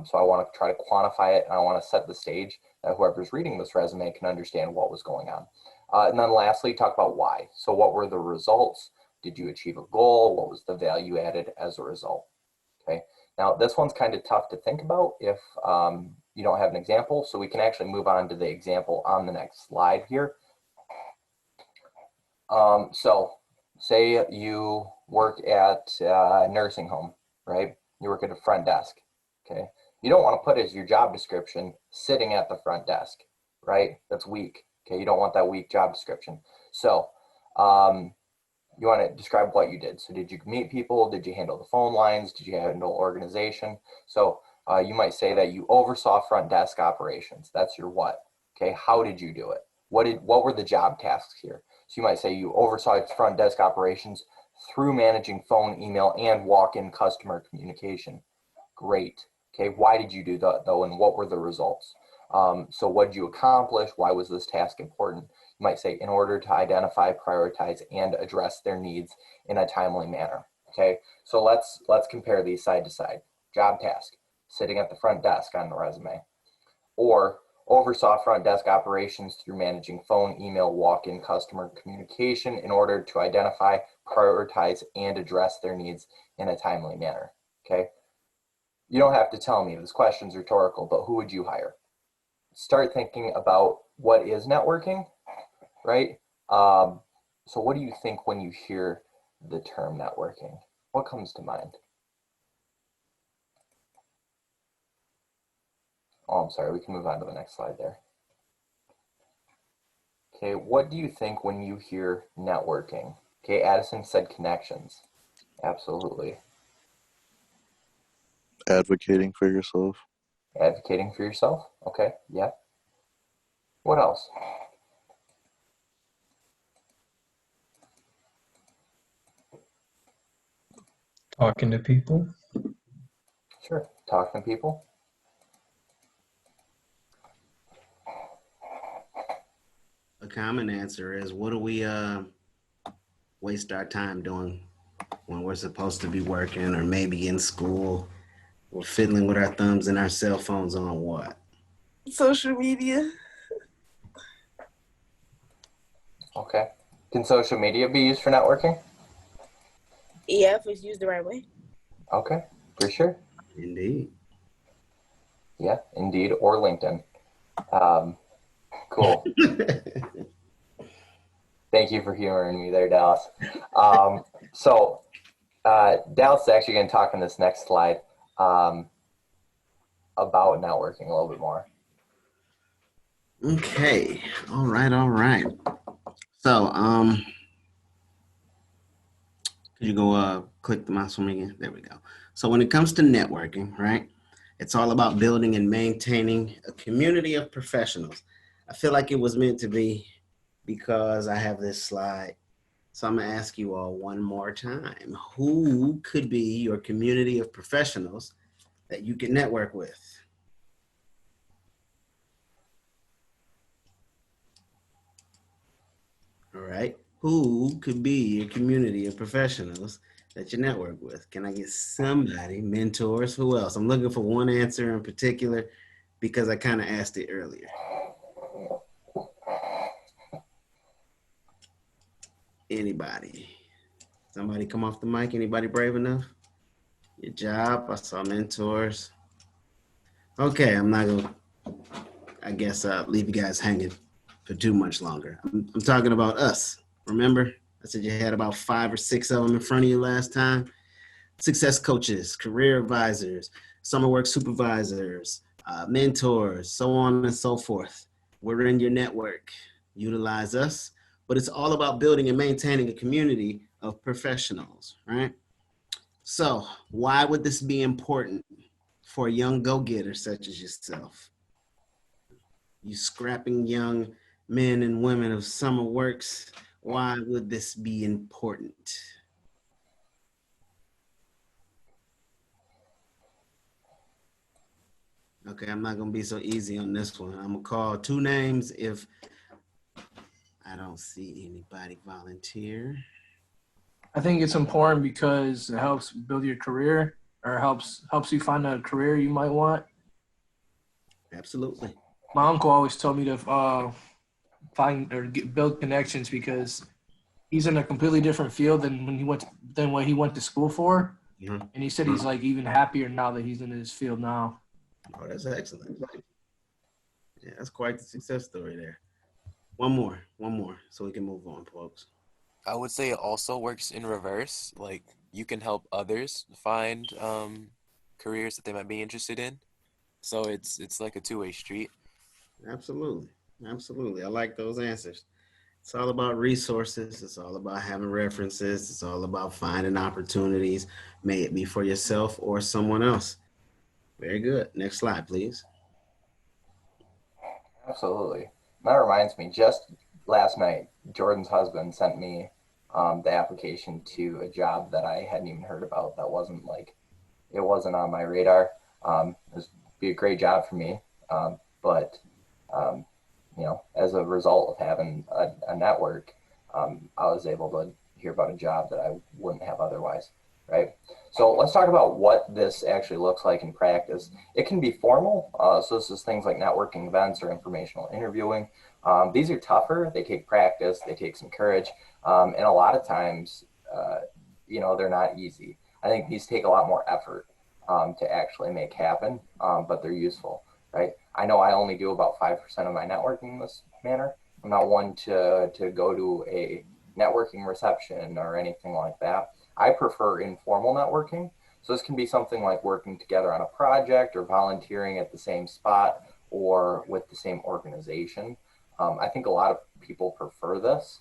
So I want to try to quantify it, and I want to set the stage that whoever's reading this resume can understand what was going on. And then lastly, talk about why. So what were the results? Did you achieve a goal? What was the value added as a result? Okay. Now this one's kind of tough to think about if you don't have an example. So we can actually move on to the example on the next slide here. So say you work at a nursing home, right? You work at a front desk. Okay. You don't want to put as your job description sitting at the front desk, right? That's weak. Okay. You don't want that weak job description. So you want to describe what you did. So did you meet people? Did you handle the phone lines? Did you handle organization? So you might say that you oversaw front desk operations. That's your what. Okay. How did you do it? What were the job tasks here? So you might say you oversaw front desk operations through managing phone, email, and walk-in customer communication. Great. Okay, why did you do that though, and what were the results? So what did you accomplish? Why was this task important? You might say in order to identify, prioritize, and address their needs in a timely manner. Okay, so let's compare these side to side. Job task, sitting at the front desk on the resume, or oversaw front desk operations through managing phone, email, walk-in customer communication in order to identify, prioritize, and address their needs in a timely manner. Okay. You don't have to tell me, this question's rhetorical, but who would you hire? Start thinking about what is networking, right? So what do you think when you hear the term networking? What comes to mind? Oh, I'm sorry, we can move on to the next slide there. Okay, what do you think when you hear networking? Okay, Addison said connections. Absolutely. Advocating for yourself. Advocating for yourself? Okay, yeah. What else? Talking to people. Sure, talking to people. A common answer is, what do we waste our time doing when we're supposed to be working or maybe in school? We're fiddling with our thumbs and our cell phones on what? Social media. Okay. Can social media be used for networking? Yeah, if it's used the right way. Okay, for sure. Indeed. Yeah, Indeed or LinkedIn. Cool. Thank you for humoring me there, Dallas. So Dallas is actually going to talk in this next slide about networking a little bit more. Okay. All right. So, could you go click the mouse for me again? There we go. So when it comes to networking, right, it's all about building and maintaining a community of professionals. I feel like it was meant to be because I have this slide. So I'm gonna ask you all one more time. Who could be your community of professionals that you can network with? All right. who could be your community of professionals that you network with? Can I get somebody, mentors, who else? I'm looking for one answer in particular because I kind of asked it earlier. Anybody? Somebody come off the mic? Anybody brave enough? Your job, I saw mentors. Okay, I'm not gonna, I guess, leave you guys hanging for too much longer. I'm talking about us. Remember, I said you had about 5 or 6 of them in front of you last time. Success coaches, career advisors, summer work supervisors, mentors, so on and so forth. We're in your network. Utilize us, but it's all about building and maintaining a community of professionals, right? So why would this be important for a young go-getter such as yourself? You scrapping young men and women of summer works, why would this be important? Okay, I'm not gonna be so easy on this one. I'm gonna call 2 names if I don't see anybody volunteer. I think it's important because it helps build your career, or helps you find a career you might want. Absolutely. My uncle always told me to find or build connections because he's in a completely different field than what he went to school for. Mhm. And he said he's like even happier now that he's in his field now. Oh, that's excellent. Yeah, that's quite the success story there. One more, so we can move on, folks. I would say it also works in reverse. Like you can help others find careers that they might be interested in. So it's like a two-way street. Absolutely. I like those answers. It's all about resources. It's all about having references. It's all about finding opportunities, may it be for yourself or someone else. Very good. Next slide, please. Absolutely. That reminds me, just last night, Jordan's husband sent me the application to a job that I hadn't even heard about. That wasn't it wasn't on my radar. It would be a great job for me. But as a result of having a network, I was able to hear about a job that I wouldn't have otherwise. Right. So let's talk about what this actually looks like in practice. It can be formal. So this is things like networking events or informational interviewing. These are tougher. They take practice. They take some courage. And a lot of times, they're not easy. I think these take a lot more effort to actually make happen, but they're useful. Right. I know I only do about 5% of my networking in this manner. I'm not one to go to a networking reception or anything like that. I prefer informal networking. So this can be something like working together on a project or volunteering at the same spot or with the same organization. I think a lot of people prefer this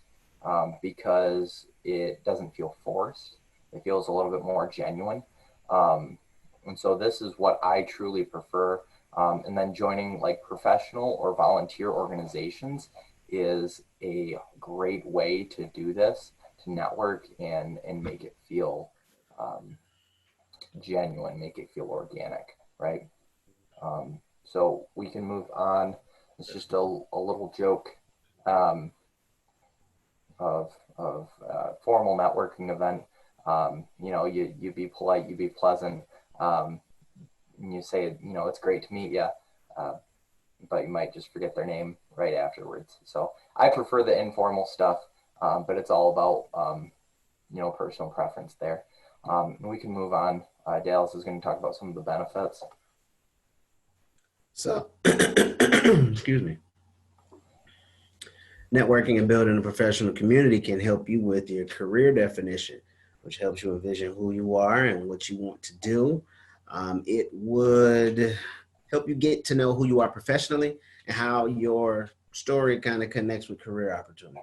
because it doesn't feel forced. It feels a little bit more genuine. And so this is what I truly prefer. And then joining like professional or volunteer organizations is a great way to do this, to network and make it feel genuine, make it feel organic, right? So we can move on. It's just a little joke of formal networking event. You be polite, you be pleasant, and you say, it's great to meet you, but you might just forget their name right afterwards. So I prefer the informal stuff. But it's all about, personal preference there. And we can move on. Dallas is going to talk about some of the benefits. So, excuse me. Networking and building a professional community can help you with your career definition, which helps you envision who you are and what you want to do. It would help you get to know who you are professionally and how your story kind of connects with career opportunities.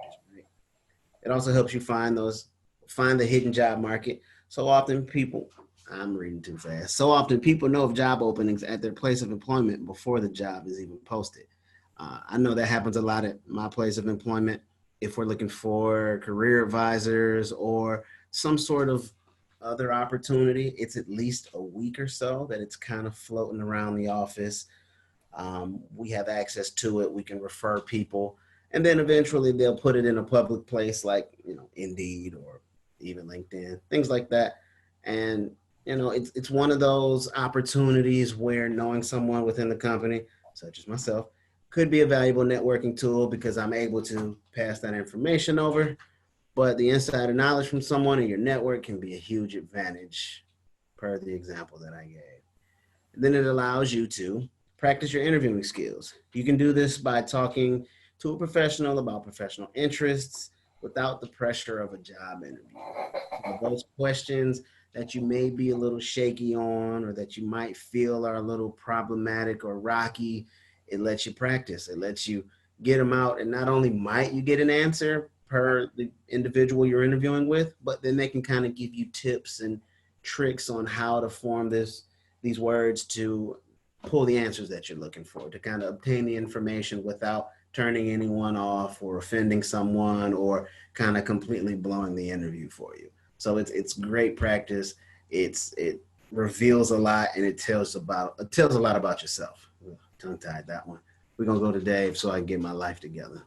It also helps you find the hidden job market. So often people know of job openings at their place of employment before the job is even posted. I know that happens a lot at my place of employment. If we're looking for career advisors or some sort of other opportunity, it's at least a week or so that it's kind of floating around the office. We have access to it. We can refer people. And then eventually they'll put it in a public place like, Indeed or even LinkedIn, things like that. And, it's one of those opportunities where knowing someone within the company, such as myself, could be a valuable networking tool because I'm able to pass that information over. But the insider knowledge from someone in your network can be a huge advantage, per the example that I gave. And then it allows you to practice your interviewing skills. You can do this by talking to a professional about professional interests without the pressure of a job interview. Those questions that you may be a little shaky on or that you might feel are a little problematic or rocky, it lets you practice. It lets you get them out. And not only might you get an answer per the individual you're interviewing with, but then they can kind of give you tips and tricks on how to form these words to pull the answers that you're looking for, to kind of obtain the information without turning anyone off or offending someone or kind of completely blowing the interview for you. So it's great practice. It reveals a lot and it tells a lot about yourself. Tongue tied that one. We're gonna go to Dave so I can get my life together.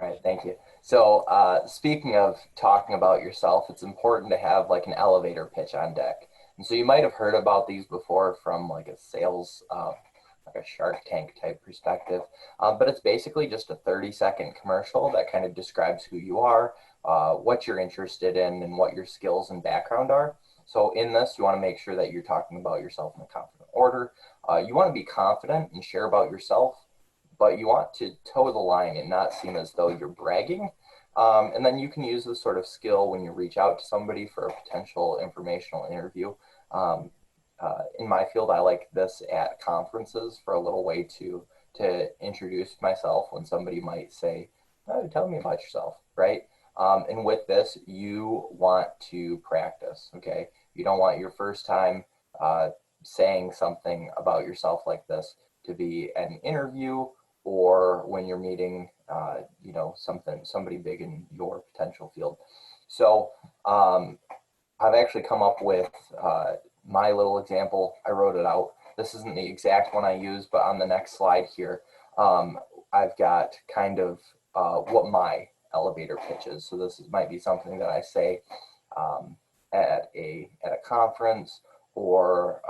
All right, thank you. So speaking of talking about yourself, it's important to have like an elevator pitch on deck. And so you might have heard about these before from like a sales, like a Shark Tank type perspective. But it's basically just a 30-second commercial that kind of describes who you are, what you're interested in, and what your skills and background are. So in this, you want to make sure that you're talking about yourself in a confident order. You want to be confident and share about yourself, but you want to toe the line and not seem as though you're bragging. And then you can use this sort of skill when you reach out to somebody for a potential informational interview. In my field, I like this at conferences for a little way to introduce myself when somebody might say, oh, tell me about yourself, right? And with this, you want to practice, okay? You don't want your first time saying something about yourself like this to be an interview or when you're meeting, somebody big in your potential field. So I've actually come up with my little example. I wrote it out. This isn't the exact one I use, but on the next slide here, I've got kind of what my elevator pitch is. So this might be something that I say at a conference or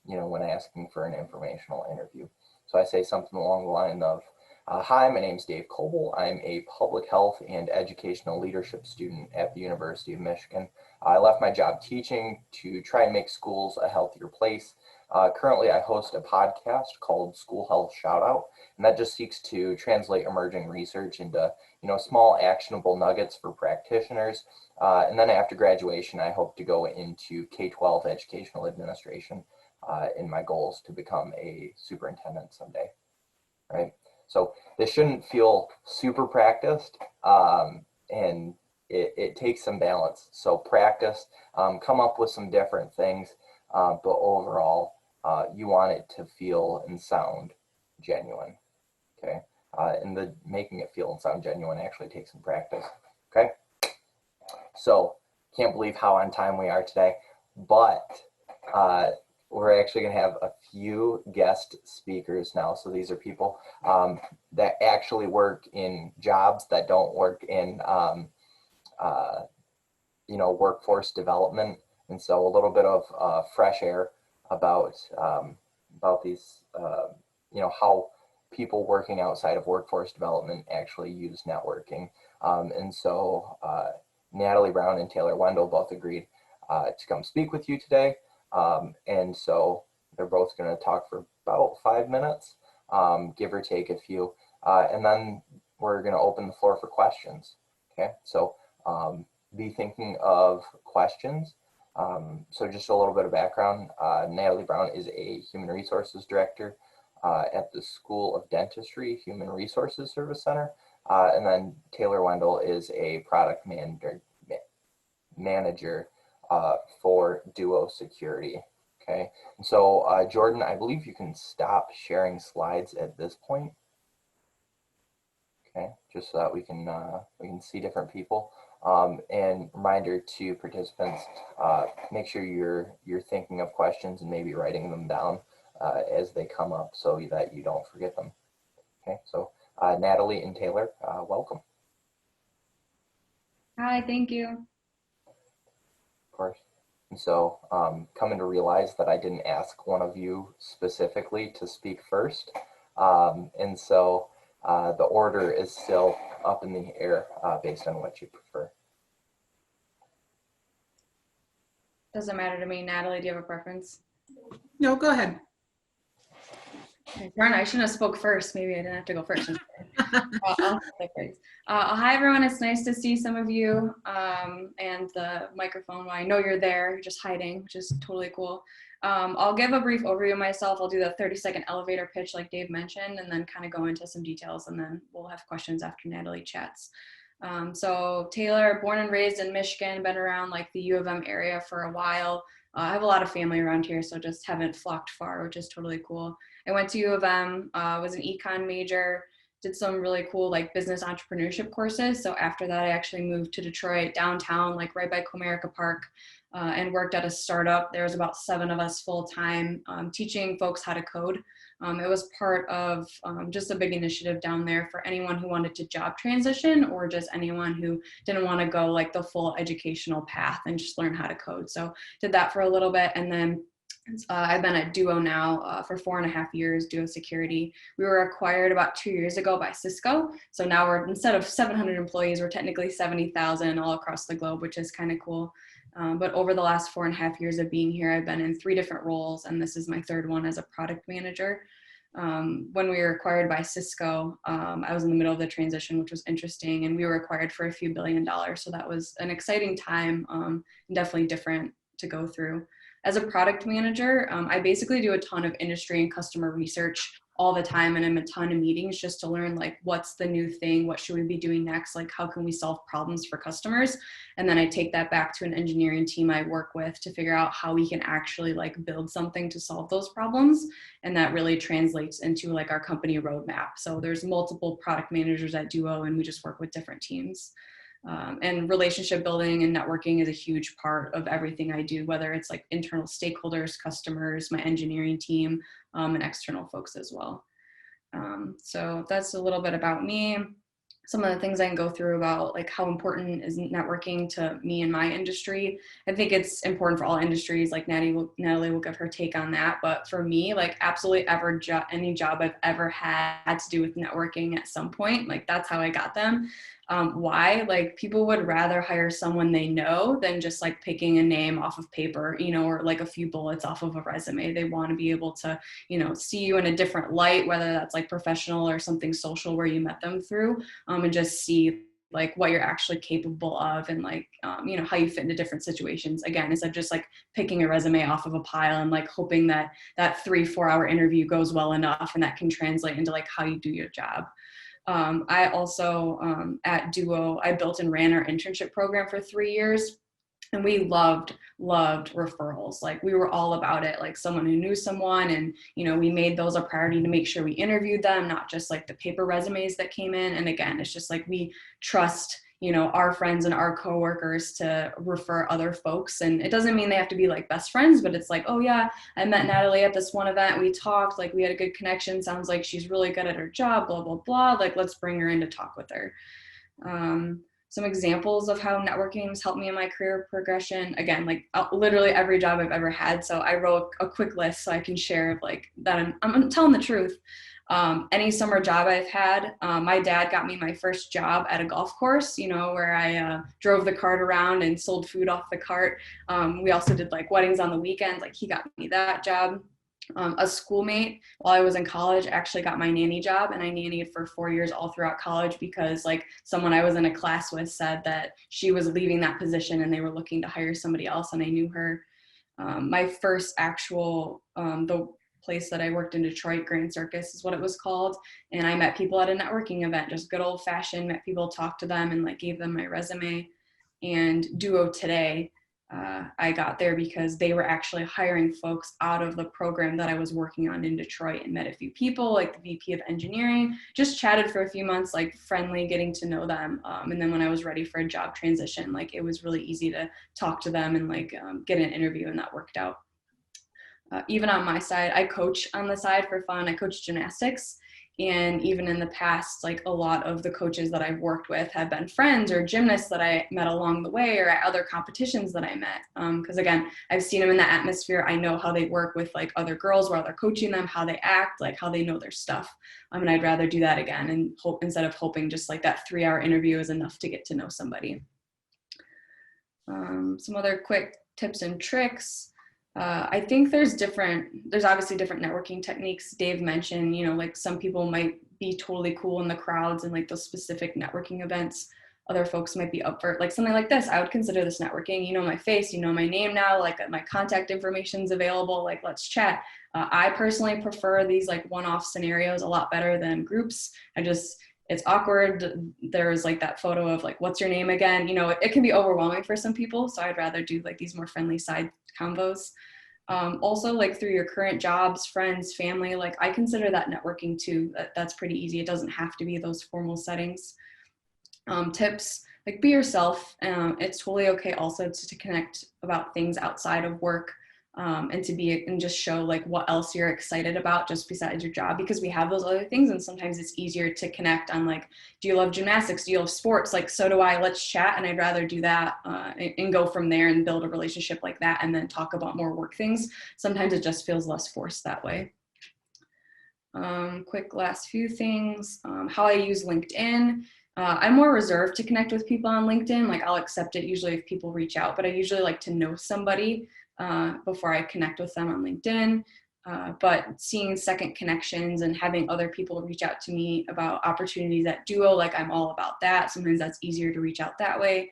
when asking for an informational interview. So I say something along the line of, hi, my name is Dave Coble. I'm a public health and educational leadership student at the University of Michigan. I left my job teaching to try and make schools a healthier place. Currently, I host a podcast called School Health Shoutout, and that just seeks to translate emerging research into small actionable nuggets for practitioners. And then after graduation, I hope to go into K-12 educational administration in my goals to become a superintendent someday, right? So this shouldn't feel super practiced, and it takes some balance. So practice, come up with some different things, but overall, you want it to feel and sound genuine, okay? And the making it feel and sound genuine actually takes some practice, okay? So can't believe how on time we are today, but we're actually going to have a few guest speakers now. So these are people that actually work in jobs that don't work in, workforce development. And so a little bit of fresh air about these, how people working outside of workforce development actually use networking. And so Natalie Brown and Taylor Wendell both agreed to come speak with you today. And so they're both going to talk for about 5 minutes, give or take a few, and then we're going to open the floor for questions. Okay, so be thinking of questions. So just a little bit of background. Natalie Brown is a Human Resources Director at the School of Dentistry Human Resources Service Center. And then Taylor Wendell is a product manager for Duo Security. Okay, and so Jordan, I believe you can stop sharing slides at this point. Okay, just so that we can see different people. And reminder to participants, make sure you're thinking of questions and maybe writing them down as they come up so that you don't forget them. Okay, so Natalie and Taylor, welcome. Hi, thank you. Of course. And so coming to realize that I didn't ask one of you specifically to speak first. And so the order is still up in the air based on what you prefer. Doesn't matter to me. Natalie, do you have a preference? No, go ahead. Okay, darn, I shouldn't have spoke first. Maybe I didn't have to go first. I'll say first. Hi, everyone. It's nice to see some of you and the microphone. I know you're there. You're just hiding, which is totally cool. I'll give a brief overview of myself. I'll do the 30-second elevator pitch like Dave mentioned, and then kind of go into some details, and then we'll have questions after Natalie chats. So Taylor, born and raised in Michigan, been around like the U of M area for a while. I have a lot of family around here, so just haven't flocked far, which is totally cool. I went to U of M, was an econ major, did some really cool like business entrepreneurship courses. So after that, I actually moved to Detroit downtown, like right by Comerica Park, and worked at a startup. There was about 7 of us full time teaching folks how to code. It was part of just a big initiative down there for anyone who wanted to job transition or just anyone who didn't want to go like the full educational path and just learn how to code. So did that for a little bit, and then I've been at Duo now for 4.5 years, Duo Security. We were acquired about 2 years ago by Cisco. So now we're, instead of 700 employees, we're technically 70,000 all across the globe, which is kind of cool. But over the last 4.5 years of being here, I've been in 3 different roles, and this is my 3rd one as a product manager. When we were acquired by Cisco, I was in the middle of the transition, which was interesting, and we were acquired for a few $1 billion. So that was an exciting time, and definitely different to go through. As a product manager, I basically do a ton of industry and customer research all the time, and I'm a ton of meetings just to learn like what's the new thing, what should we be doing next, like how can we solve problems for customers, and then I take that back to an engineering team I work with to figure out how we can actually like build something to solve those problems, and that really translates into like our company roadmap. So there's multiple product managers at Duo, and we just work with different teams. And relationship building and networking is a huge part of everything I do, whether it's like internal stakeholders, customers, my engineering team, and external folks as well. So that's a little bit about me. Some of the things I can go through about like how important is networking to me in my industry. I think it's important for all industries, like Natalie will give her take on that. But for me, like absolutely any job I've ever had to do with networking at some point, like that's how I got them. Why? Like people would rather hire someone they know than just like picking a name off of paper, you know, or like a few bullets off of a resume. They want to be able to, you know, see you in a different light, whether that's like professional or something social where you met them through, and just see like what you're actually capable of and like, you know, how you fit into different situations. Again, instead of just like picking a resume off of a pile and like hoping that that 3-4 hour interview goes well enough and that can translate into like how you do your job. I also, at Duo, I built and ran our internship program for 3 years, and we loved referrals. Like we were all about it, like someone who knew someone, and, you know, we made those a priority to make sure we interviewed them, not just like the paper resumes that came in. And again, it's just like we trust, you know, our friends and our coworkers to refer other folks. And it doesn't mean they have to be like best friends, but it's like, oh yeah, I met Natalie at this one event. We talked, like we had a good connection. Sounds like she's really good at her job, blah, blah, blah. Like, let's bring her in to talk with her. Some examples of how networking has helped me in my career progression. Again, like literally every job I've ever had. So I wrote a quick list so I can share like that I'm telling the truth. Any summer job I've had, my dad got me my first job at a golf course, you know, where I drove the cart around and sold food off the cart. We also did like weddings on the weekends, like he got me that job. A schoolmate while I was in college actually got my nanny job, and I nannied for 4 years all throughout college because like someone I was in a class with said that she was leaving that position and they were looking to hire somebody else, and I knew her. My first actual, the place that I worked in Detroit, Grand Circus is what it was called. And I met people at a networking event, just good old fashioned, met people, talked to them and like gave them my resume. And Duo today, I got there because they were actually hiring folks out of the program that I was working on in Detroit, and met a few people like the VP of engineering, just chatted for a few months, like friendly, getting to know them. And then when I was ready for a job transition, like it was really easy to talk to them and like get an interview, and that worked out. Even on my side, I coach on the side for fun. I coach gymnastics. And even in the past, like a lot of the coaches that I've worked with have been friends or gymnasts that I met along the way or at other competitions that I met. Because again, I've seen them in that atmosphere. I know how they work with like other girls while they're coaching them, how they act, like how they know their stuff. And I'd rather do that again and hope instead of hoping just like that 3-hour interview is enough to get to know somebody. Some other quick tips and tricks. I think there's obviously different networking techniques. Dave mentioned, you know, like some people might be totally cool in the crowds and like those specific networking events. Other folks might be up for like something like this. I would consider this networking. You know my face, you know my name now, like my contact information's available, like let's chat. I personally prefer these like one-off scenarios a lot better than groups. It's awkward. There's like that photo of like, what's your name again? You know, it can be overwhelming for some people. So I'd rather do like these more friendly side combos. Also like through your current jobs, friends, family, like I consider that networking too. That's pretty easy. It doesn't have to be those formal settings. Tips, like be yourself. It's totally okay also to connect about things outside of work. And just show like what else you're excited about just besides your job, because we have those other things and sometimes it's easier to connect on like, do you love gymnastics? Do you love sports? Like, so do I, let's chat. And I'd rather do that and go from there and build a relationship like that and then talk about more work things. Sometimes it just feels less forced that way. Quick last few things, how I use LinkedIn. I'm more reserved to connect with people on LinkedIn. Like I'll accept it usually if people reach out, but I usually like to know somebody before I connect with them on LinkedIn. But seeing second connections and having other people reach out to me about opportunities at Duo, like I'm all about that. Sometimes that's easier to reach out that way.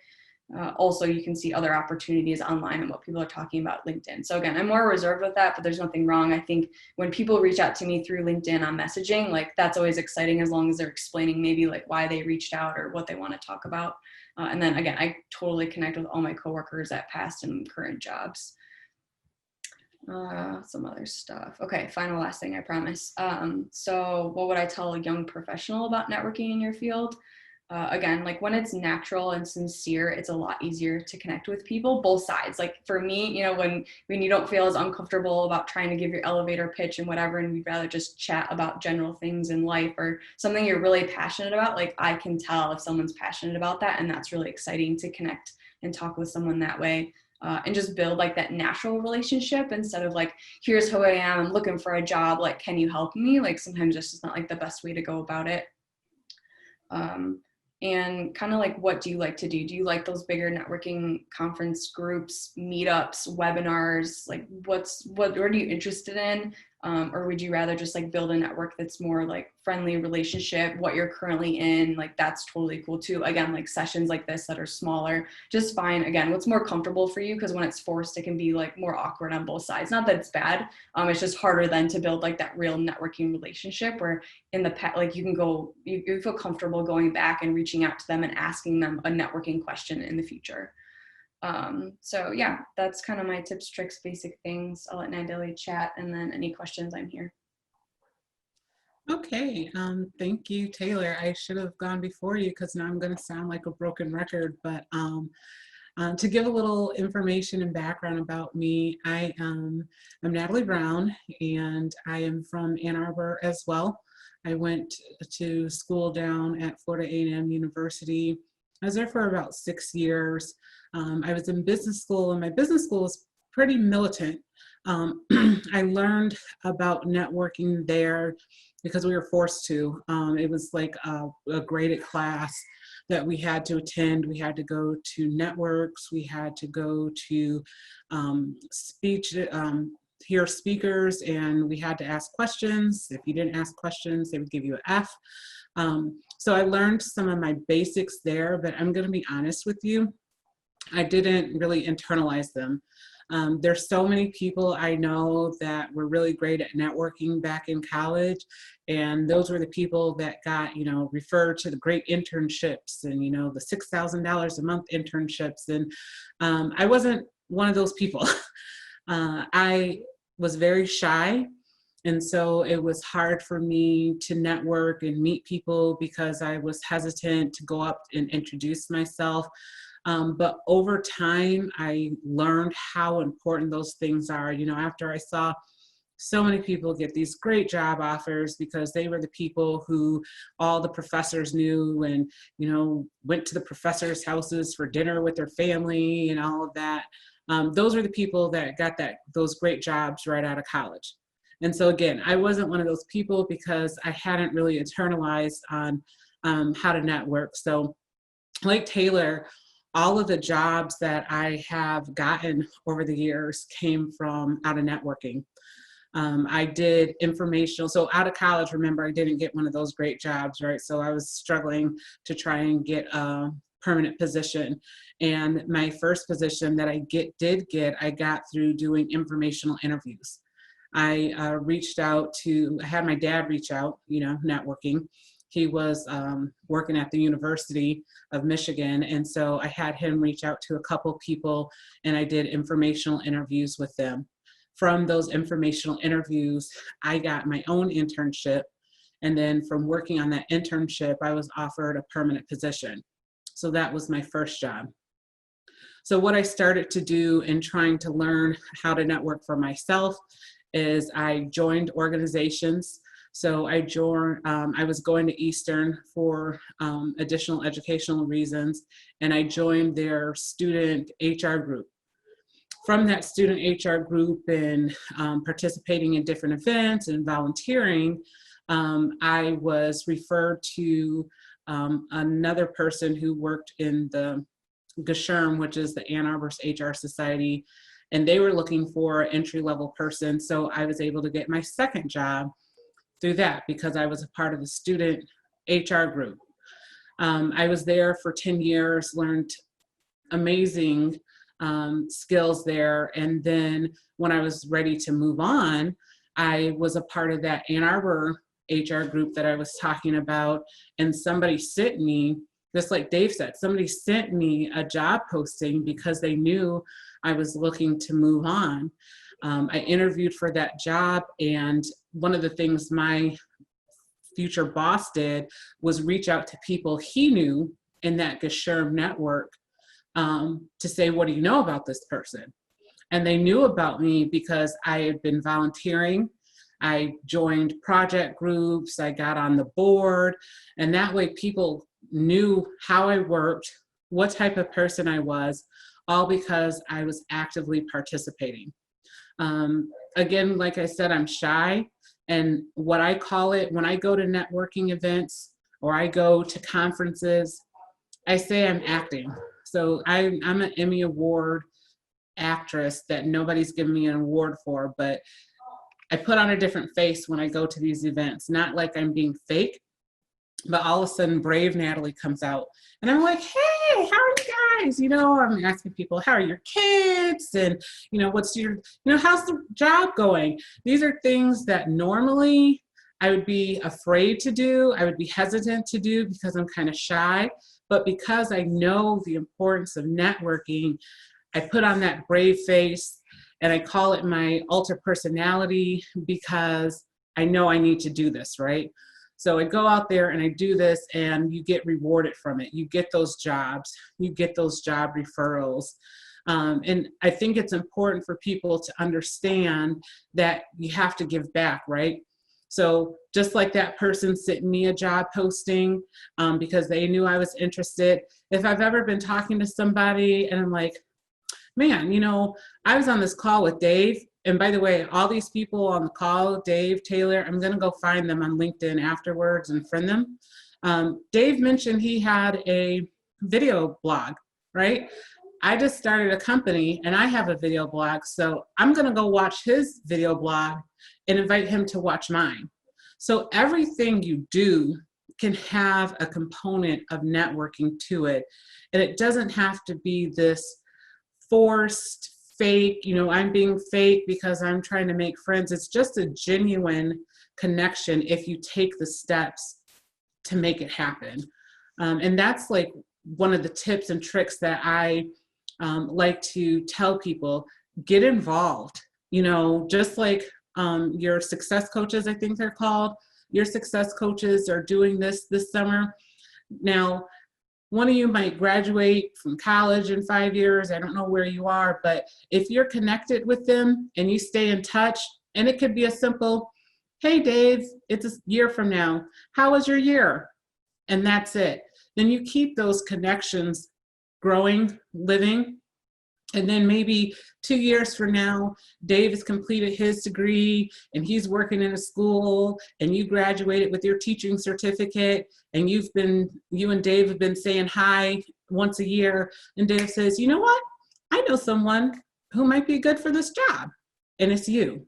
Also, you can see other opportunities online and what people are talking about LinkedIn. So again, I'm more reserved with that, but there's nothing wrong. I think when people reach out to me through LinkedIn on messaging, like that's always exciting as long as they're explaining maybe like why they reached out or what they want to talk about. And then again, I totally connect with all my coworkers at past and current jobs. Some other stuff. Okay, final last thing, I promise. So what would I tell a young professional about networking in your field? Again, like when it's natural and sincere, it's a lot easier to connect with people, both sides. Like for me, you know, when you don't feel as uncomfortable about trying to give your elevator pitch and whatever, and we'd rather just chat about general things in life or something you're really passionate about, like I can tell if someone's passionate about that, and that's really exciting to connect and talk with someone that way. And just build like that natural relationship instead of like, here's who I am, I'm looking for a job, like, can you help me? Like sometimes this is not like the best way to go about it. And kind of like, what do you like to do? Do you like those bigger networking conference groups, meetups, webinars? Like what are you interested in? Or would you rather just like build a network that's more like friendly relationship, what you're currently in? Like that's totally cool too. Again, like sessions like this that are smaller, just fine. Again, what's more comfortable for you, because when it's forced, it can be like more awkward on both sides. Not that it's bad. It's just harder then to build like that real networking relationship where in the past, like you feel comfortable going back and reaching out to them and asking them a networking question in the future. So yeah, that's kind of my tips, tricks, basic things. I'll let Nidalee chat, and then any questions, I'm here. Okay, thank you, Taylor. I should have gone before you because now I'm going to sound like a broken record, but to give a little information and background about me, I'm Natalie Brown, and I am from Ann Arbor as well. I went to school down at Florida A&M University. I was there for about 6 years. I was in business school, and my business school was pretty militant. I learned about networking there because we were forced to. It was like a graded class that we had to attend. We had to go to networks. We had to go to hear speakers, and we had to ask questions. If you didn't ask questions, they would give you an F. So I learned some of my basics there, but I'm going to be honest with you, I didn't really internalize them. There's so many people I know that were really great at networking back in college, and those were the people that got, referred to the great internships and, the $6,000 a month internships. And I wasn't one of those people. I was very shy. And so it was hard for me to network and meet people because I was hesitant to go up and introduce myself. But over time, I learned how important those things are. After I saw So many people get these great job offers because they were the people who all the professors knew and, you know, went to the professors' houses for dinner with their family and all of that. Those are the people that got those great jobs right out of college. And so again, I wasn't one of those people because I hadn't really internalized on how to network. So like Taylor, all of the jobs that I have gotten over the years came from out of networking. I did informational, so out of college, remember, I didn't get one of those great jobs, right? So I was struggling to try and get a permanent position. And my first position that I I got through doing informational interviews. I had my dad reach out, you know, networking. He was working at the University of Michigan. And so I had him reach out to a couple people and I did informational interviews with them. From those informational interviews, I got my own internship. And then from working on that internship, I was offered a permanent position. So that was my first job. So what I started to do in trying to learn how to network for myself is I joined organizations. So I was going to Eastern for additional educational reasons, and I joined their student HR group. From that student HR group and participating in different events and volunteering, I was referred to another person who worked in the GSHRM, which is the Ann Arbor's HR Society, and they were looking for an entry-level person. So I was able to get my second job through that because I was a part of the student HR group. I was there for 10 years, learned amazing skills there. And then when I was ready to move on, I was a part of that Ann Arbor HR group that I was talking about. And somebody sent me, just like Dave said, somebody sent me a job posting because they knew I was looking to move on. I interviewed for that job, and one of the things my future boss did was reach out to people he knew in that GSHRM network to say, what do you know about this person? And they knew about me because I had been volunteering. I joined project groups, I got on the board, and that way people knew how I worked, what type of person I was, all because I was actively participating. Again, like I said, I'm shy, and what I call it, when I go to networking events or I go to conferences, I say I'm acting. So I'm an Emmy Award actress that nobody's given me an award for, but I put on a different face when I go to these events, not like I'm being fake, but all of a sudden Brave Natalie comes out and I'm like, hey, how are you guys? You know, I'm asking people, how are your kids? And, you know, how's the job going? These are things that normally I would be afraid to do. I would be hesitant to do because I'm kind of shy. But because I know the importance of networking, I put on that brave face and I call it my alter personality because I know I need to do this, right? So I go out there and I do this and you get rewarded from it. You get those jobs, you get those job referrals. And I think it's important for people to understand that you have to give back, right? So just like that person sent me a job posting because they knew I was interested. If I've ever been talking to somebody and I'm like, man, you know, I was on this call with Dave. And by the way, all these people on the call, Dave, Taylor, I'm going to go find them on LinkedIn afterwards and friend them. Dave mentioned he had a video blog, right? I just started a company and I have a video blog. So I'm going to go watch his video blog and invite him to watch mine. So everything you do can have a component of networking to it. And it doesn't have to be this forced, fake, you know, I'm being fake because I'm trying to make friends. It's just a genuine connection if you take the steps to make it happen. And that's like one of the tips and tricks that I like to tell people. Get involved, you know, just like your success coaches, I think they're called. Your success coaches are doing this summer. Now, one of you might graduate from college in 5 years. I don't know where you are, but if you're connected with them and you stay in touch, And it could be a simple, hey, Dave, it's a year from now. How was your year? And that's it. Then you keep those connections growing, living. And then maybe 2 years from now, Dave has completed his degree and he's working in a school, and you graduated with your teaching certificate, and you and Dave have been saying hi once a year. And Dave says, you know what? I know someone who might be good for this job, and it's you.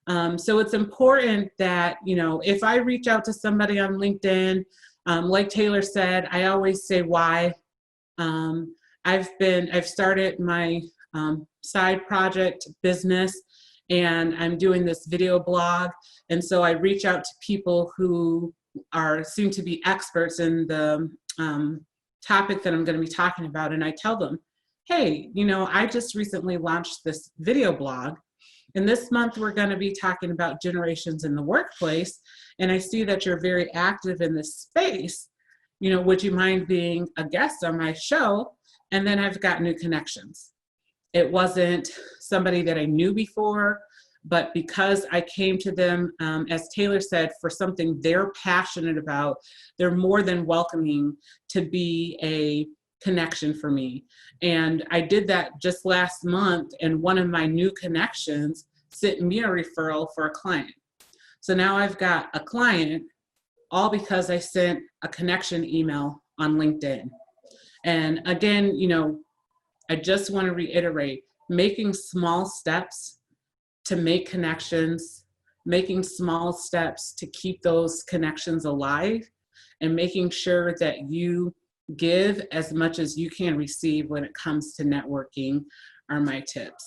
So it's important that, you know, if I reach out to somebody on LinkedIn, like Taylor said, I always say why. I've started my side project business, and I'm doing this video blog. And so I reach out to people who seem to be experts in the topic that I'm going to be talking about. And I tell them, hey, you know, I just recently launched this video blog, and this month we're going to be talking about generations in the workplace. And I see that you're very active in this space. You know, would you mind being a guest on my show? And then I've got new connections. It wasn't somebody that I knew before, but because I came to them, as Taylor said, for something they're passionate about, they're more than welcoming to be a connection for me. And I did that just last month, and one of my new connections sent me a referral for a client. So now I've got a client, all because I sent a connection email on LinkedIn. And again, you know, I just want to reiterate, making small steps to make connections, making small steps to keep those connections alive, and making sure that you give as much as you can receive when it comes to networking are my tips.